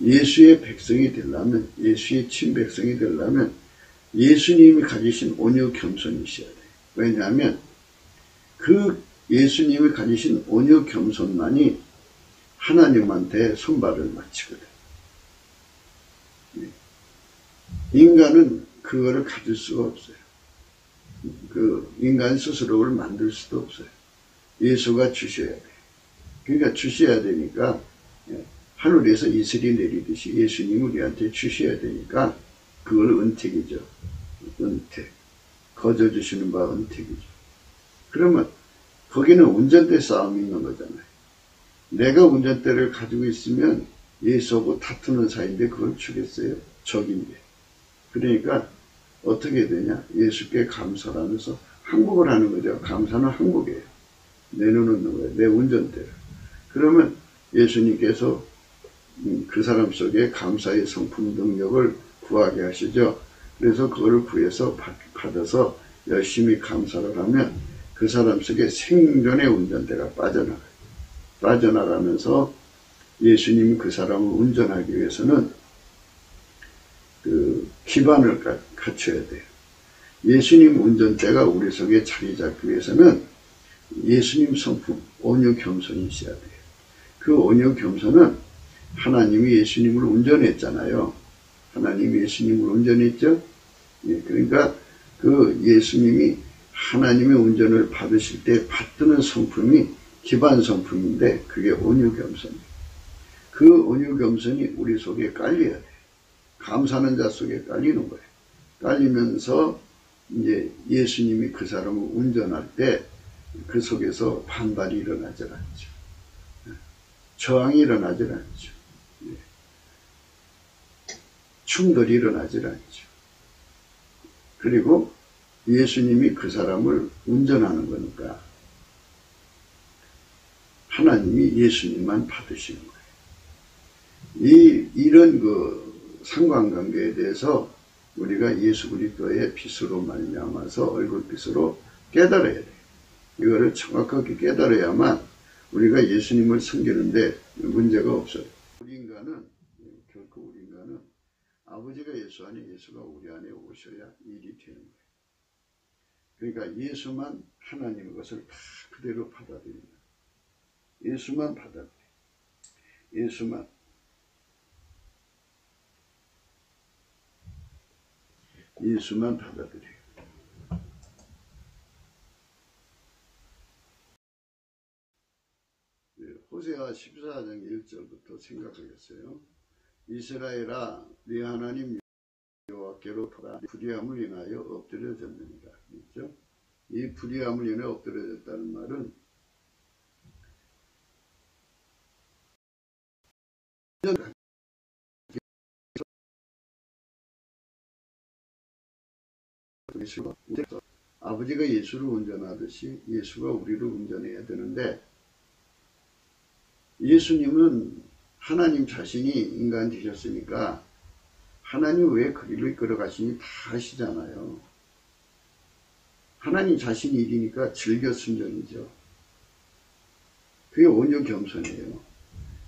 예수의 백성이 되려면, 예수의 친백성이 되려면 예수님이 가지신 온유 겸손이셔야 돼요. 왜냐하면 그 예수님이 가지신 온유 겸손만이 하나님한테 손발을 맞추거든. 인간은 그거를 가질 수가 없어요. 그 인간 스스로를 만들 수도 없어요. 예수가 주셔야 돼요. 그러니까 주셔야 되니까 하늘에서 이슬이 내리듯이 예수님 우리한테 주셔야 되니까 그걸 은택이죠. 은택. 거저 주시는 바 은택이죠. 그러면 거기는 운전대 싸움이 있는 거잖아요. 내가 운전대를 가지고 있으면 예수하고 다투는 사이인데 그걸 주겠어요? 적인데. 그러니까 어떻게 되냐? 예수께 감사를 하면서 항복을 하는 거죠. 감사는 항복이에요. 내놓는 거예요. 내 운전대를. 그러면 예수님께서 그 사람 속에 감사의 성품 능력을 구하게 하시죠. 그래서 그거를 구해서 받아서 열심히 감사를 하면 그 사람 속에 생존의 운전대가 빠져나가요. 빠져나가면서 예수님이 그 사람을 운전하기 위해서는 그 기반을 갖춰야 돼요. 예수님 운전대가 우리 속에 자리 잡기 위해서는 예수님 성품, 온유 겸손이 있어야 돼요. 그 온유 겸손은 하나님이 예수님을 운전했잖아요. 하나님이 예수님을 운전했죠. 그러니까 그 예수님이 하나님의 운전을 받으실 때 받드는 성품이 기반 성품인데 그게 온유 겸손이에요. 그 온유 겸손이 우리 속에 깔려야 돼요. 감사하는 자 속에 깔리는 거예요. 깔리면서 이제 예수님이 그 사람을 운전할 때 그 속에서 반발이 일어나질 않죠. 저항이 일어나질 않죠. 충돌이 일어나질 않죠. 그리고 예수님이 그 사람을 운전하는 거니까 하나님이 예수님만 받으시는 거예요. 이런 그 상관관계에 대해서 우리가 예수 그리스도의 빛으로 말미암아서 얼굴빛으로 깨달아야 돼요. 이거를 정확하게 깨달아야만 우리가 예수님을 섬기는데 문제가 없어요. 우리 인간은 아버지가 예수 안에 예수가 우리 안에 오셔야 일이 되는 거예요. 그러니까 예수만 하나님의 것을 다 그대로 받아들입니다. 예수만 받아들여요. 예수만 받아들여요. 호세아 14장 1절부터 생각하겠어요. 이스라엘아, 네 하나님 여호와께로 돌아 불의함을 인하여 엎드려졌느니라. 있죠? 이 불의함을 인하여 엎드려졌다는 말은 아버지가 예수를 운전하듯이 예수가 우리를 운전해야 되는데, 예수님은 하나님 자신이 인간 되셨으니까 하나님 왜 그 길을 이끌어 가시니 다 아시잖아요. 하나님 자신이 일이니까 즐겨 순종이죠. 그게 온유 겸손이에요.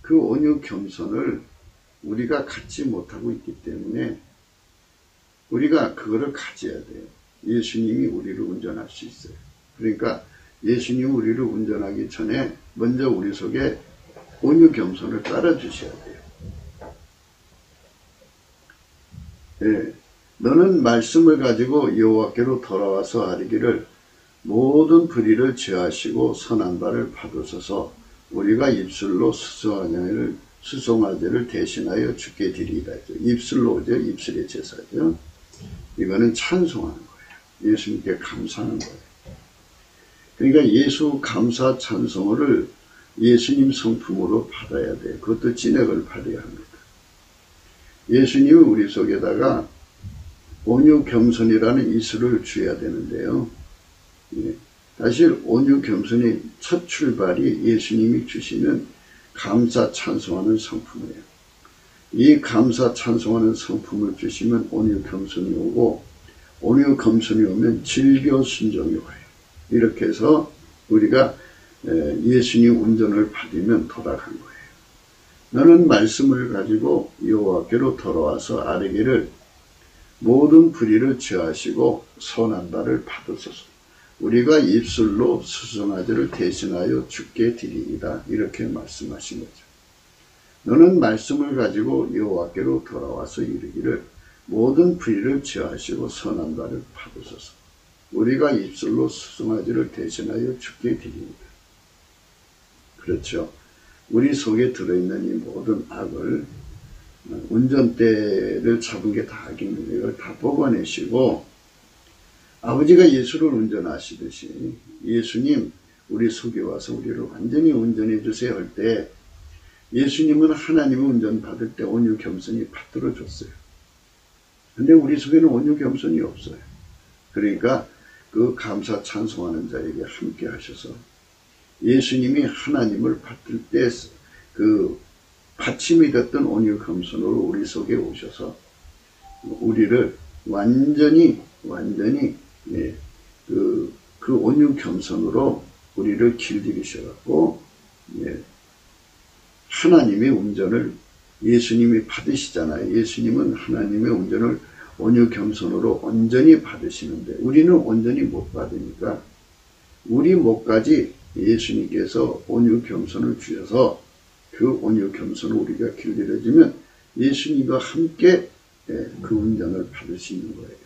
그 온유 겸손을 우리가 갖지 못하고 있기 때문에 우리가 그거를 가져야 돼요. 예수님이 우리를 운전할 수 있어요. 그러니까 예수님이 우리를 운전하기 전에 먼저 우리 속에 온유 겸손을 따라주셔야 돼요. 네. 너는 말씀을 가지고 여호와께로 돌아와서 아뢰기를 모든 불의를 제하시고 선한 바를 받으소서. 우리가 입술로 수송아지를 대신하여 주께 드리이다. 입술로 오죠. 입술의 제사죠. 이거는 찬송하는 거예요. 예수님께 감사하는 거예요. 그러니까 예수 감사 찬송을 예수님 성품으로 받아야 돼요. 그것도 진액을 받아야 합니다. 예수님은 우리 속에다가 온유 겸손이라는 이수를 주어야 되는데요. 사실 온유 겸손의 첫 출발이 예수님이 주시는 감사 찬송하는 성품이에요. 이 감사 찬송하는 성품을 주시면 온유 겸손이 오고, 온유 겸손이 오면 즐겨 순종이 와요. 이렇게 해서 우리가 예수님 운전을 받으면 돌아간 거예요. 너는 말씀을 가지고 여호와께로 돌아와서 아뢰기를 모든 불의를 제하시고 선한 바를 받으소서. 우리가 입술로 수송아지를 대신하여 주께 드리이다. 이렇게 말씀하신 거죠. 너는 말씀을 가지고 여호와께로 돌아와서 이르기를 모든 불의를 제하시고 선한 바를 받으소서. 우리가 입술로 수송아지를 대신하여 주께 드리이다. 그렇죠. 우리 속에 들어있는 이 모든 악을, 운전대를 잡은 게 다 악입니다. 이걸 다 뽑아내시고 아버지가 예수를 운전하시듯이 예수님 우리 속에 와서 우리를 완전히 운전해 주세요 할 때, 예수님은 하나님의 운전 받을 때 온유 겸손히 받들어 줬어요. 근데 우리 속에는 온유 겸손이 없어요. 그러니까 그 감사 찬송하는 자에게 함께 하셔서 예수님이 하나님을 받들 때 그 받침이 됐던 온유 겸손으로 우리 속에 오셔서 우리를 완전히 그 온유 겸손으로 우리를 길들이셔갖고 하나님의 운전을 예수님이 받으시잖아요. 예수님은 하나님의 운전을 온유 겸손으로 온전히 받으시는데 우리는 온전히 못 받으니까 우리 목까지 예수님께서 온유 겸손을 주셔서 그 온유 겸손을 우리가 길들여지면 예수님과 함께 그 운전을 받을 수 있는 거예요.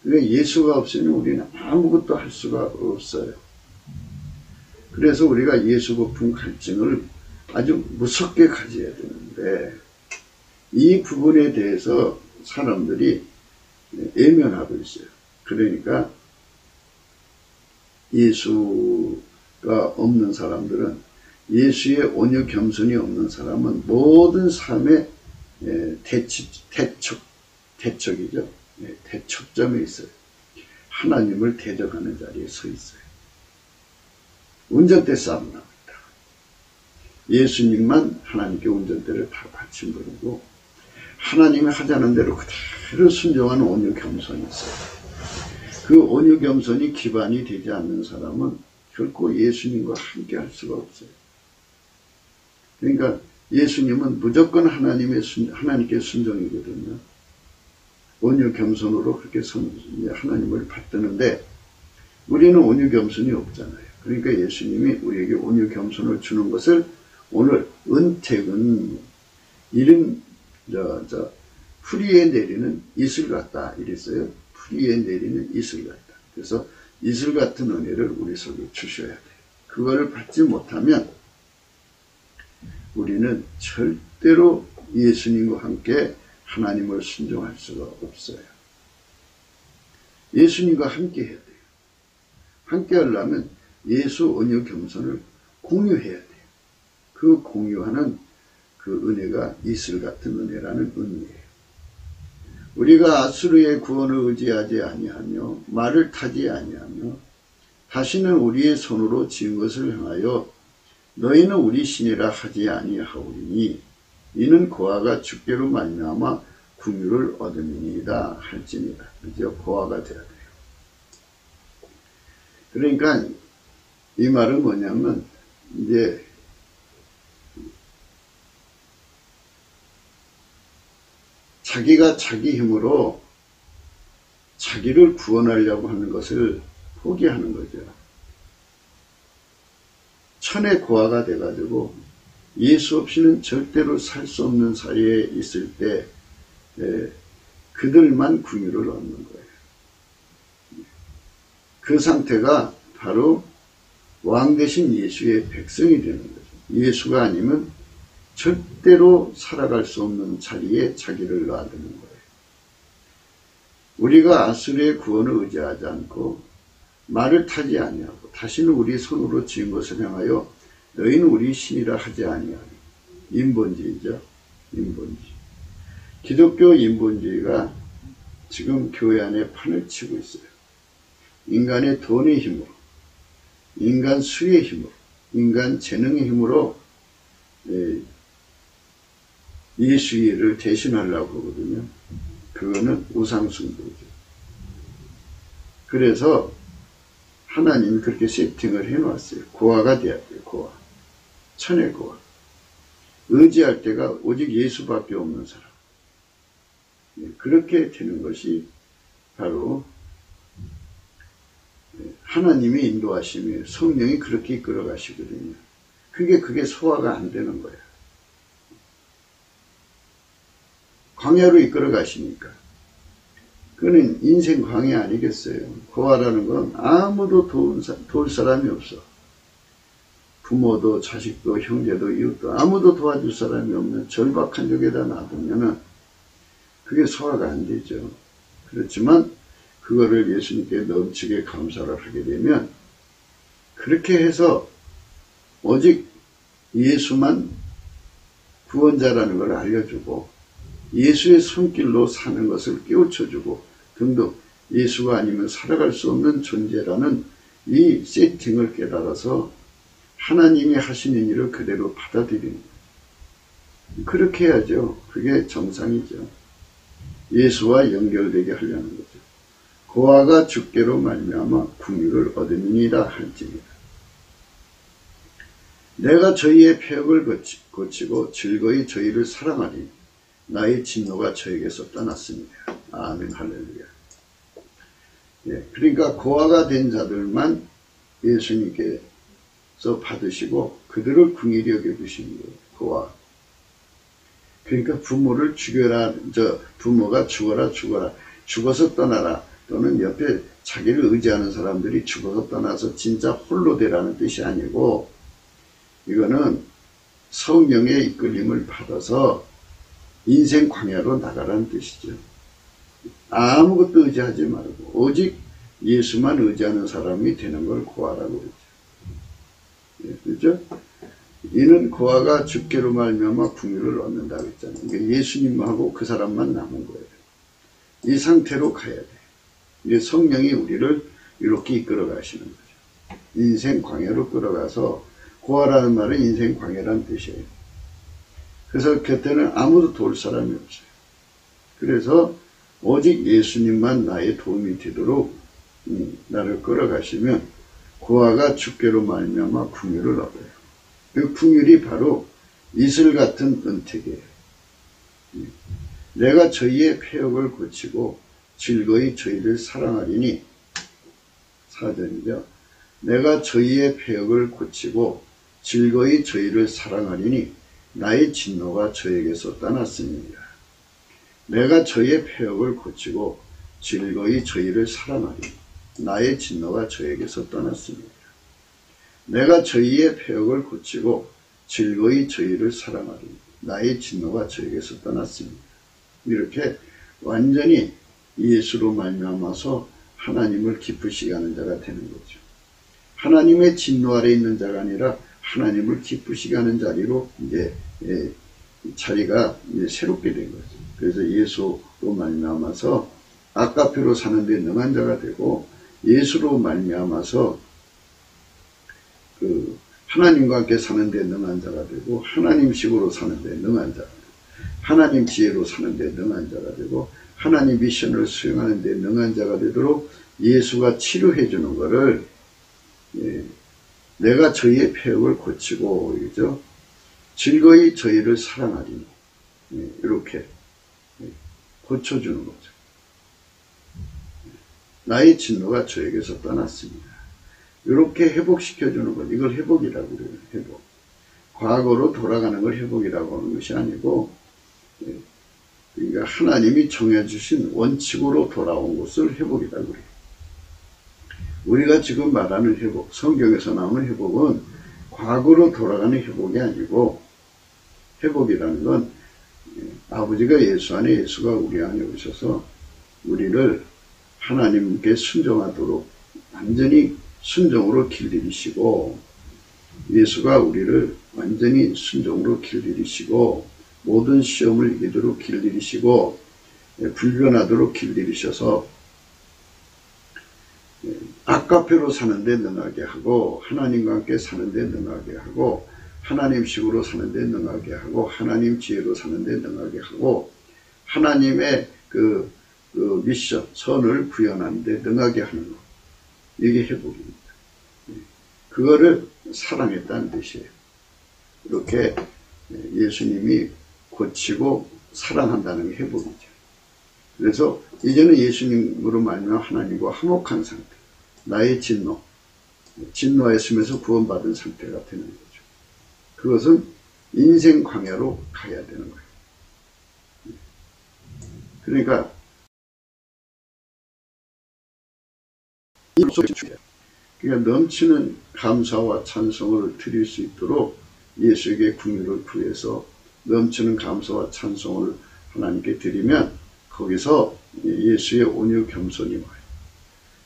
그러니까 예수가 없으면 우리는 아무것도 할 수가 없어요. 그래서 우리가 예수 고품 갈증을 아주 무섭게 가져야 되는데 이 부분에 대해서 사람들이 외면하고 있어요. 그러니까 예수가 없는 사람들은, 예수의 온유 겸손이 없는 사람은 모든 삶의 대척이죠. 대척점에 있어요. 하나님을 대적하는 자리에 서 있어요. 운전대 싸움 납니다. 예수님만 하나님께 운전대를 다 받친 분이고, 하나님이 하자는 대로 그대로 순종하는 온유 겸손이 있어요. 그 온유 겸손이 기반이 되지 않는 사람은 결코 예수님과 함께 할 수가 없어요. 그러니까 예수님은 무조건 하나님께 순종이거든요. 온유 겸손으로 그렇게 하나님을 받드는데, 우리는 온유 겸손이 없잖아요. 그러니까 예수님이 우리에게 온유 겸손을 주는 것을, 오늘 은택은 이른 풀이에 내리는 이슬 같다 이랬어요. 풀이에 내리는 이슬 같다. 그래서 이슬 같은 은혜를 우리 속에 주셔야 돼요. 그거를 받지 못하면 우리는 절대로 예수님과 함께 하나님을 순종할 수가 없어요. 예수님과 함께 해야 돼요. 함께 하려면 예수 온유 겸손을 공유해야 돼요. 그 공유하는 그 은혜가 이슬 같은 은혜라는 의미예요. 우리가 아수르의 구원을 의지하지 아니하며 말을 타지 아니하며 다시는 우리의 손으로 지은 것을 향하여 너희는 우리 신이라 하지 아니하오리니 이는 고아가 주께로 말미암아 긍휼을 얻음이니이다 할지니라. 그죠? 고아가 돼야 돼요. 그러니까 이 말은 뭐냐면, 이제 자기가 자기 힘으로 자기를 구원하려고 하는 것을 포기하는 거죠. 천의 고아가 돼가지고 예수 없이는 절대로 살 수 없는 사이에 있을 때 그들만 긍휼을 얻는 거예요. 그 상태가 바로 왕 대신 예수의 백성이 되는 거죠. 예수가 아니면 절대로 살아갈 수 없는 자리에 자기를 놔두는 거예요. 우리가 아수르의 구원을 의지하지 않고 말을 타지 아니하고 다시는 우리 손으로 지은 것을 향하여 너희는 우리 신이라 하지 아니하니. 인본주의죠. 인본주의. 기독교 인본주의가 지금 교회 안에 판을 치고 있어요. 인간의 돈의 힘으로, 인간 수의 힘으로, 인간 재능의 힘으로 예수를 대신하려고 하거든요. 그거는 우상숭배죠. 그래서 하나님이 그렇게 세팅을 해놨어요. 고아가 돼야 돼요. 고아. 천의 고아. 의지할 때가 오직 예수밖에 없는 사람. 그렇게 되는 것이 바로 하나님의 인도하심이에요. 성령이 그렇게 이끌어 가시거든요. 그게 소화가 안 되는 거예요. 광야로 이끌어 가시니까. 그는 인생 광야 아니겠어요. 고아라는 건 아무도 도울 사람이 없어. 부모도 자식도 형제도 이웃도 아무도 도와줄 사람이 없는 절박한 쪽에다 놔두면은 그게 소화가 안 되죠. 그렇지만 그거를 예수님께 넘치게 감사를 하게 되면 그렇게 해서 오직 예수만 구원자라는 걸 알려주고 예수의 손길로 사는 것을 깨우쳐주고 등등 예수가 아니면 살아갈 수 없는 존재라는 이 세팅을 깨달아서 하나님이 하시는 일을 그대로 받아들이는 거예요. 그렇게 해야죠. 그게 정상이죠. 예수와 연결되게 하려는 거죠. 고아가 주께로 말미암아 긍휼을 얻음이니라 할지니라. 내가 저희의 폐역을 고치고 즐거이 저희를 사랑하리. 나의 진노가 저에게서 떠났습니다. 아멘 할렐루야. 예, 그러니까 고아가 된 자들만 예수님께서 받으시고 그들을 긍휼히 여겨주시는 거예요. 고아. 그러니까 부모를 죽여라, 부모가 죽어라, 죽어서 떠나라, 또는 옆에 자기를 의지하는 사람들이 죽어서 떠나서 진짜 홀로 되라는 뜻이 아니고, 이거는 성령의 이끌림을 받아서 인생 광야로 나가라는 뜻이죠. 아무것도 의지하지 말고 오직 예수만 의지하는 사람이 되는 걸 고하라고 그러죠. 예, 그렇죠? 이는 고아가 주께로 말미암아 긍휼을 얻는다 그랬잖아요. 그러니까 예수님하고 그 사람만 남은 거예요. 이 상태로 가야 돼. 이제 성령이 우리를 이렇게 이끌어 가시는 거죠. 인생 광야로 끌어가서, 고아라는 말은 인생 광야라는 뜻이에요. 그래서 곁에는 아무도 도울 사람이 없어요. 그래서 오직 예수님만 나의 도움이 되도록 나를 끌어가시면 고아가 주께로 말미암아 긍휼을 얻어요. 그 긍휼이 바로 이슬 같은 은택이에요. 내가 저희의 폐역을 고치고 즐거이 저희를 사랑하리니, 4절이죠. 내가 저희의 폐역을 고치고 즐거이 저희를 사랑하리니 나의 진노가 저에게서 떠났습니다. 내가 저희의 폐역을 고치고 즐거이 저희를 사랑하리니 나의 진노가 저에게서 떠났습니다. 내가 저희의 폐역을 고치고 즐거이 저희를 사랑하리니 나의 진노가 저에게서 떠났습니다. 이렇게 완전히 예수로 말미암아서 하나님을 기쁘시게 하는 자가 되는 거죠. 하나님의 진노 아래 있는 자가 아니라 하나님을 기쁘시게 하는 자리로 이제 자리가 이제 새롭게 된 거죠. 그래서 예수로 말미암아서 아까표로 사는 데 능한 자가 되고, 예수로 말미암아서 그 하나님과 함께 사는 데 능한 자가 되고, 하나님식으로 사는 데 능한 자가 되고, 하나님 지혜로 사는 데 능한 자가 되고, 하나님 미션을 수행하는 데 능한 자가 되도록 예수가 치료해 주는 것을, 내가 저희의 폐역을 고치고, 그죠? 즐거이 저희를 사랑하리니, 이렇게 고쳐주는 거죠. 나의 진노가 저에게서 떠났습니다. 이렇게 회복시켜주는 것, 이걸 회복이라고 그래요. 회복. 과거로 돌아가는 걸 회복이라고 하는 것이 아니고, 그러니까 하나님이 정해주신 원칙으로 돌아온 것을 회복이라고 그래요. 우리가 지금 말하는 회복, 성경에서 나오는 회복은 과거로 돌아가는 회복이 아니고, 회복이라는 건 아버지가 예수 안에, 예수가 우리 안에 오셔서 우리를 하나님께 순종하도록 완전히 순종으로 길들이시고, 예수가 우리를 완전히 순종으로 길들이시고, 모든 시험을 이기도록 길들이시고, 불변하도록 길들이셔서 아까표로 사는 데 능하게 하고, 하나님과 함께 사는 데 능하게 하고, 하나님식으로 사는 데 능하게 하고, 하나님 지혜로 사는 데 능하게 하고, 하나님의 그 미션, 선을 구현하는 데 능하게 하는 것. 이게 회복입니다. 그거를 사랑했다는 뜻이에요. 이렇게 예수님이 고치고 사랑한다는 게 회복이죠. 그래서 이제는 예수님으로 말미암아 하나님과 화목한 상태, 나의 진노에 있으면서 구원받은 상태가 되는 거죠. 그것은 인생 광야로 가야 되는 거예요. 그러니까 넘치는 감사와 찬송을 드릴 수 있도록 예수에게 긍휼을 구해서 넘치는 감사와 찬송을 하나님께 드리면, 거기서 예수의 온유 겸손이 와요.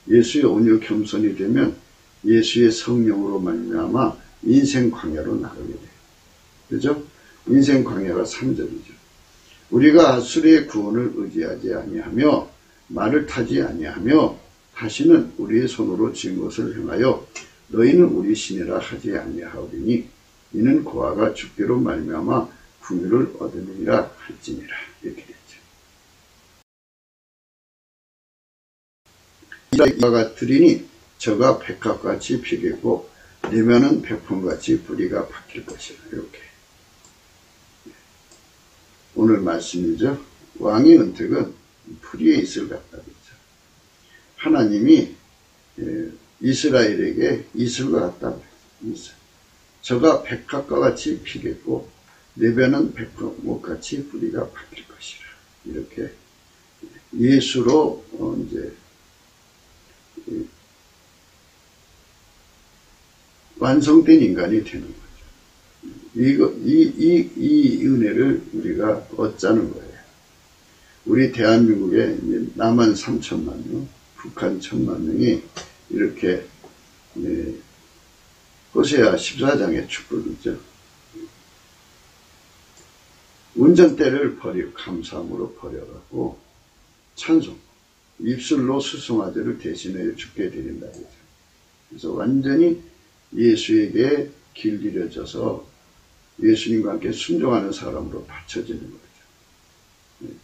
예수의 온유 겸손이 되면 예수의 성령으로 말미암아 인생 광야로 나가게 돼요. 그죠? 인생 광야가 3절이죠. 우리가 아수리의 구원을 의지하지 아니하며 말을 타지 아니하며 다시는 우리의 손으로 지은 것을 행하여 너희는 우리 신이라 하지 아니하오리니 이는 고아가 주께로 말미암아 긍휼을 얻으리라 할지니라. 이렇게 됐죠. 이와 같으리니 저가 백합같이 피겠고 내면은 백풍같이 뿌리가 박힐 것이라. 이렇게 오늘 말씀이죠. 왕의 은택은 풀이의 이슬 같다. 하나님이 이스라엘에게 이슬과 같다. 이슬. 저가 백합과 같이 피겠고 내변은 백합목같이 뿌리가 박힐 것이라. 이렇게 예수로 이제 완성된 인간이 되는 거죠. 이 은혜를 우리가 얻자는 거예요. 우리 대한민국에 남한 3천만 명, 북한 1,000만 명이 이렇게 호세아 14장의 축복이죠. 운전대를 감사함으로 버려갖고 찬송, 입술로 수송아지를 대신하여 주께 드린다. 그래서 완전히 예수에게 길들여져서 예수님과 함께 순종하는 사람으로 받쳐지는 거죠.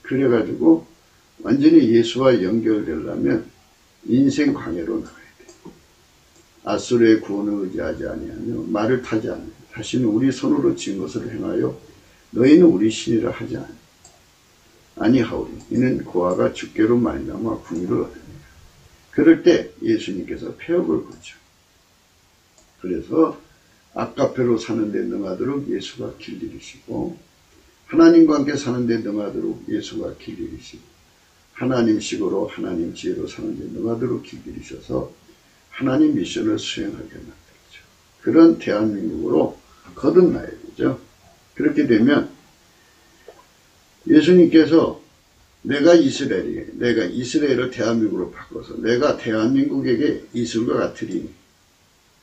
그래가지고 완전히 예수와 연결되려면 인생 광야로 나가야 돼요. 아수르의 구원을 의지하지 아니하며 말을 타지 않아요. 다시는 우리 손으로 지은 것을 행하여 너희는 우리 신이라 하지 아니하오리. 이는 고아가 주께로 말미암아 궁유를 얻으니라. 그럴 때 예수님께서 폐역을 거죠. 그래서 아까페로 사는데 능하도록 예수가 길들이시고, 하나님과 함께 사는데 능하도록 예수가 길들이시고, 하나님식으로 하나님 지혜로 사는데 능하도록 길들이셔서 하나님 미션을 수행하게 만들죠. 그런 대한민국으로 거듭나야 되죠. 그렇게 되면 예수님께서 내가 이스라엘을 대한민국으로 바꿔서 내가 대한민국에게 이슬과 같으리니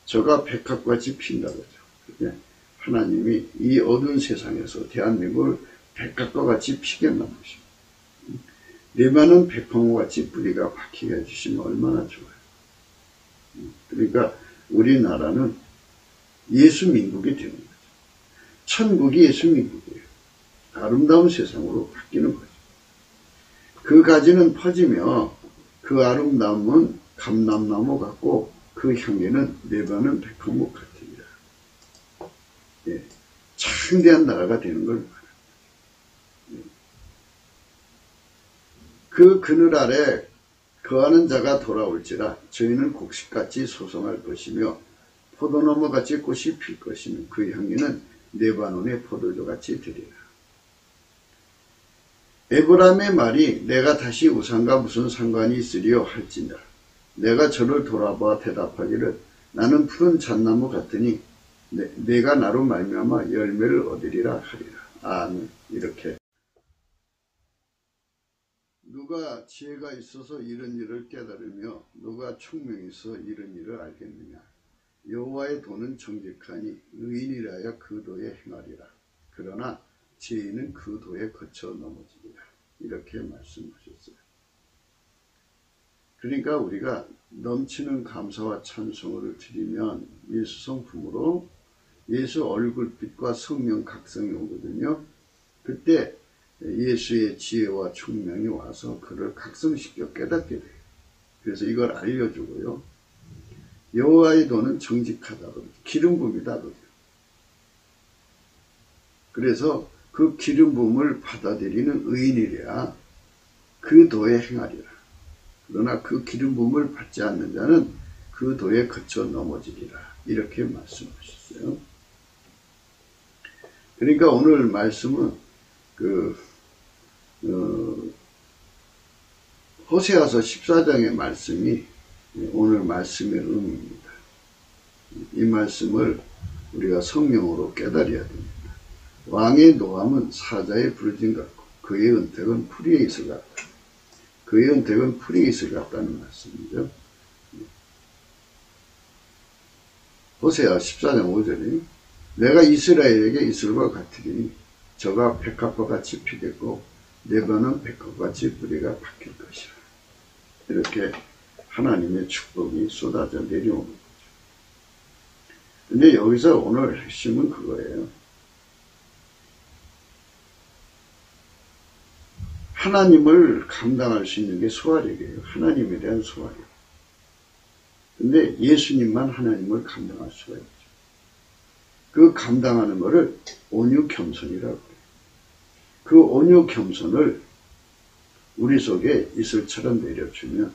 저가 백합같이 핀다고 하죠. 하나님이 이 어두운 세상에서 대한민국을 백합과 같이 피게 만드십니다. 레바논 백합같이 뿌리가 박히게 해주시면 얼마나 좋아요. 그러니까 우리나라는 예수 민국이 되는 거죠. 천국이 예수 민국이에요. 아름다운 세상으로 바뀌는 거죠. 그 가지는 퍼지며 그 아름다움은 감람나무 같고 그 향기는 레바논 백합목 같으리라. 창대한 나라가 되는 걸 말합니다. 그 그늘 아래 거하는 자가 돌아올지라 저희는 곡식같이 소송할 것이며 포도나무같이 꽃이 필 것이며 그 향기는 레바논의 포도주같이 되리라. 에브라임의 말이 내가 다시 우상과 무슨 상관이 있으리요 할지니라. 내가 저를 돌아보아 대답하기를 나는 푸른 잣나무 같으니 내가 나로 말미암아 열매를 얻으리라 하리라. 아멘. 이렇게 누가 지혜가 있어서 이런 일을 깨달으며 누가 총명이 있어 이런 일을 알겠느냐. 여호와의 도는 정직하니 의인이라야 그 도에 행하리라. 그러나 죄인은 그 도에 거쳐 넘어지리라. 이렇게 말씀하셨어요. 그러니까 우리가 넘치는 감사와 찬송을 드리면 예수 성품으로 예수 얼굴빛과 성령 각성이 오거든요. 그때 예수의 지혜와 총명이 와서 그를 각성시켜 깨닫게 돼요. 그래서 이걸 알려주고요. 여호와의 도는 정직하다고 기름 부음이다. 그래서 그 기름 부음을 받아들이는 의인이래야 그 도에 행하리라. 그러나 그 기름 부음을 받지 않는 자는 그 도에 거쳐 넘어지리라. 이렇게 말씀하셨어요. 그러니까 오늘 말씀은 호세아서 14장의 말씀이 오늘 말씀의 의미입니다. 이 말씀을 우리가 성령으로 깨달아야 됩니다. 왕의 노함은 사자의 부르짖음 같고 그의 은택은 풀이의 이슬 같다. 그의 은택은 풀이의 이슬 같다는 말씀이죠. 호세아 14장 5절에 내가 이스라엘에게 이슬과 같으리니 저가 백합과 같이 피겠고 레바논 백합과 같이 뿌리가 박힐 것이라. 이렇게 하나님의 축복이 쏟아져 내려오는 거죠. 근데 여기서 오늘 핵심은 그거예요. 하나님을 감당할 수 있는 게 소화력이에요. 하나님에 대한 소화력. 근데 예수님만 하나님을 감당할 수가 있죠. 그 감당하는 것을 온유 겸손이라고 해요. 그 온유 겸손을 우리 속에 이슬처럼 내려주면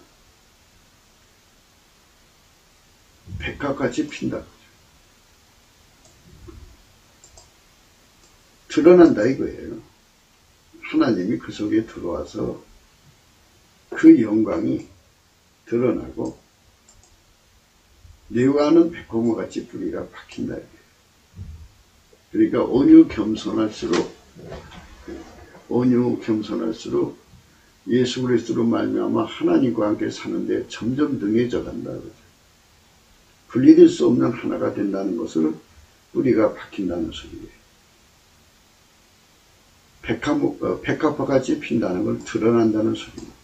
백합같이 핀다. 드러난다 이거예요. 하나님이 그 속에 들어와서 그 영광이 드러나고 내와는 백호모같이 뿌리가 박힌다. 그러니까 온유 겸손할수록 예수 그리스도로 말미암아 하나님과 함께 사는데 점점 능해져 간다. 분리될 수 없는 하나가 된다는 것을 뿌리가 박힌다는 소리예요. 백합화같이 핀다는 걸 드러난다는 소리입니다.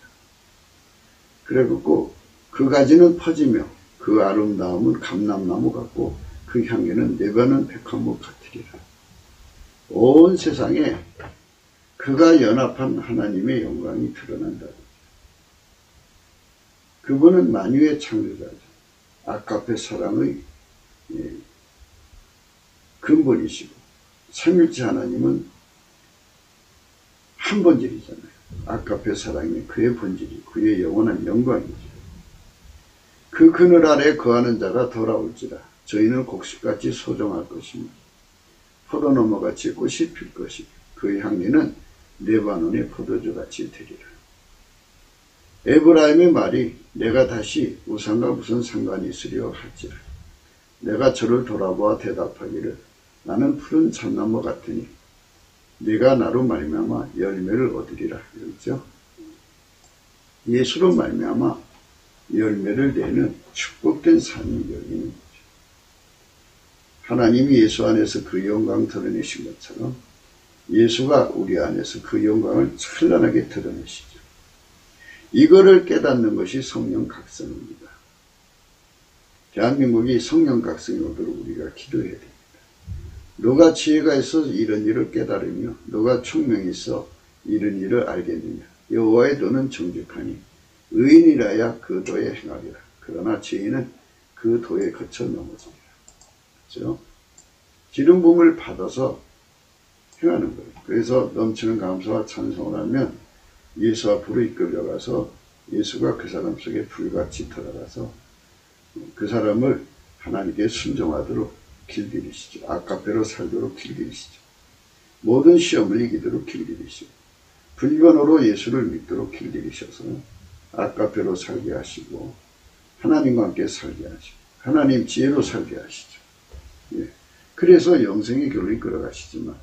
그래갖고 그 가지는 퍼지며 그 아름다움은 감람나무 같고 그 향기는 내가는 백합목 같으리라. 온 세상에 그가 연합한 하나님의 영광이 드러난다. 그분은 만유의 창조자죠. 아가페 사랑의 근본이시고 삼일째 하나님은 한 본질이잖아요. 아가페 사랑이 그의 본질이 그의 영원한 영광이죠. 그 그늘 아래 거하는 자가 돌아올지라. 저희는 곡식같이 소정할 것이며 포도나무같이 꽃이 필 것이고 그의 향기는 레바논의 포도주같이 되리라. 에브라임의 말이 내가 다시 우상과 무슨 상관이 있으려 할지라. 내가 저를 돌아보아 대답하기를 나는 푸른 참나무 같으니 네가 나로 말미암아 열매를 얻으리라. 그렇죠? 예수로 말미암아 열매를 내는 축복된 삶이 열리는 거죠. 하나님이 예수 안에서 그 영광 드러내신 것처럼 예수가 우리 안에서 그 영광을 찬란하게 드러내시죠. 이거를 깨닫는 것이 성령 각성입니다. 대한민국이 성령 각성이 오도록 우리가 기도해야 됩니다. 너가 지혜가 있어 이런 일을 깨달으며 너가 총명이 있어 이런 일을 알겠느냐. 여호와의 도는 정직하니 의인이라야 그 도에 행하리라. 그러나 죄인은 그 도에 거쳐 넘어지리라. 그렇죠? 기름 부음을 받아서 행하는 거예요. 그래서 넘치는 감사와 찬송을 하면 예수 앞으로 이끌려가서 예수가 그 사람 속에 불같이 들어가서 그 사람을 하나님께 순종하도록 길들이시죠. 아가페로 살도록 길들이시죠. 모든 시험을 이기도록 길들이시고 불변으로 예수를 믿도록 길들이셔서 아가페로 살게 하시고 하나님과 함께 살게 하시고 하나님 지혜로 살게 하시죠. 예. 그래서 영생의 길로 이끌어가시지만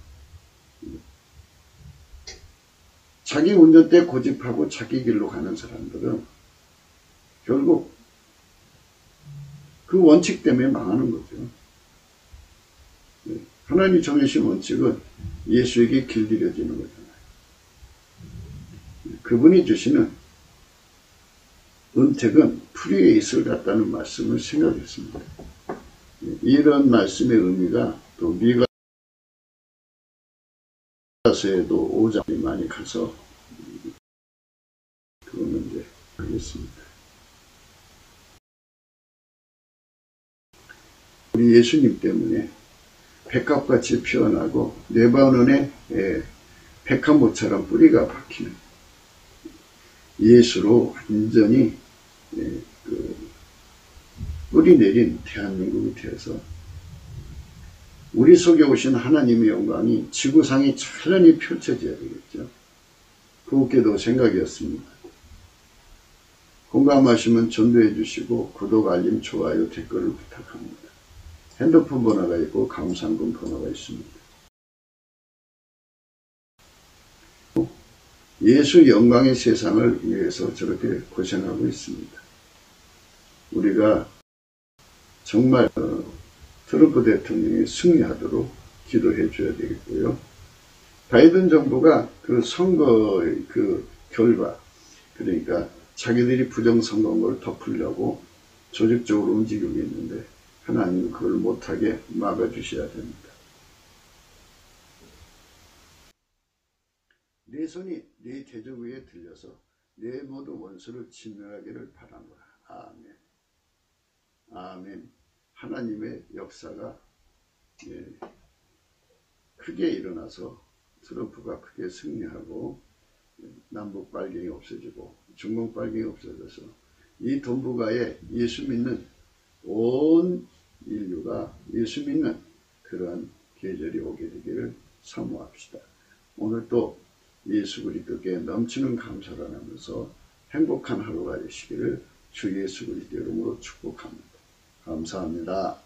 자기 운전대 고집하고 자기 길로 가는 사람들은 결국 그 원칙 때문에 망하는 거죠. 하나님이 정해신 원칙은 예수에게 길들여지는 거잖아요. 그분이 주시는 은택은 풀 위에 있을 같다는 말씀을 생각했습니다. 이런 말씀의 의미가 또 미가서에도 5장이 많이 가서 그거는 이제 하겠습니다. 우리 예수님 때문에 백합같이 피어나고 레바논의 백합목처럼 뿌리가 박히는 예수로 완전히 뿌리 내린 대한민국이 되어서 우리 속에 오신 하나님의 영광이 지구상에 찬란히 펼쳐져야 되겠죠. 그것께도 생각이었습니다. 공감하시면 전도해 주시고 구독, 알림, 좋아요, 댓글을 부탁합니다. 핸드폰 번호가 있고 감상금 번호가 있습니다. 예수 영광의 세상을 위해서 저렇게 고생하고 있습니다. 우리가 정말 트럼프 대통령이 승리하도록 기도해 줘야 되겠고요. 바이든 정부가 그 선거의 그 결과, 그러니까 자기들이 부정선거인 걸 덮으려고 조직적으로 움직이고 있는데 하나님은 그걸 못하게 막아주셔야 됩니다. 내 손이 내 대적 위에 들려서 내 모든 원수를 진멸하기를 바라노라. 아멘. 아멘. 하나님의 역사가 크게 일어나서 트럼프가 크게 승리하고 남북 빨갱이 없어지고 중공 빨갱이 없어져서 이 동북아에 예수 믿는 온 인류가 예수 믿는 그러한 계절이 오게 되기를 사모합시다. 오늘 또 예수 그리스도께 넘치는 감사를 하면서 행복한 하루가 되시기를 주 예수 그리스도 이름으로 축복합니다. 감사합니다.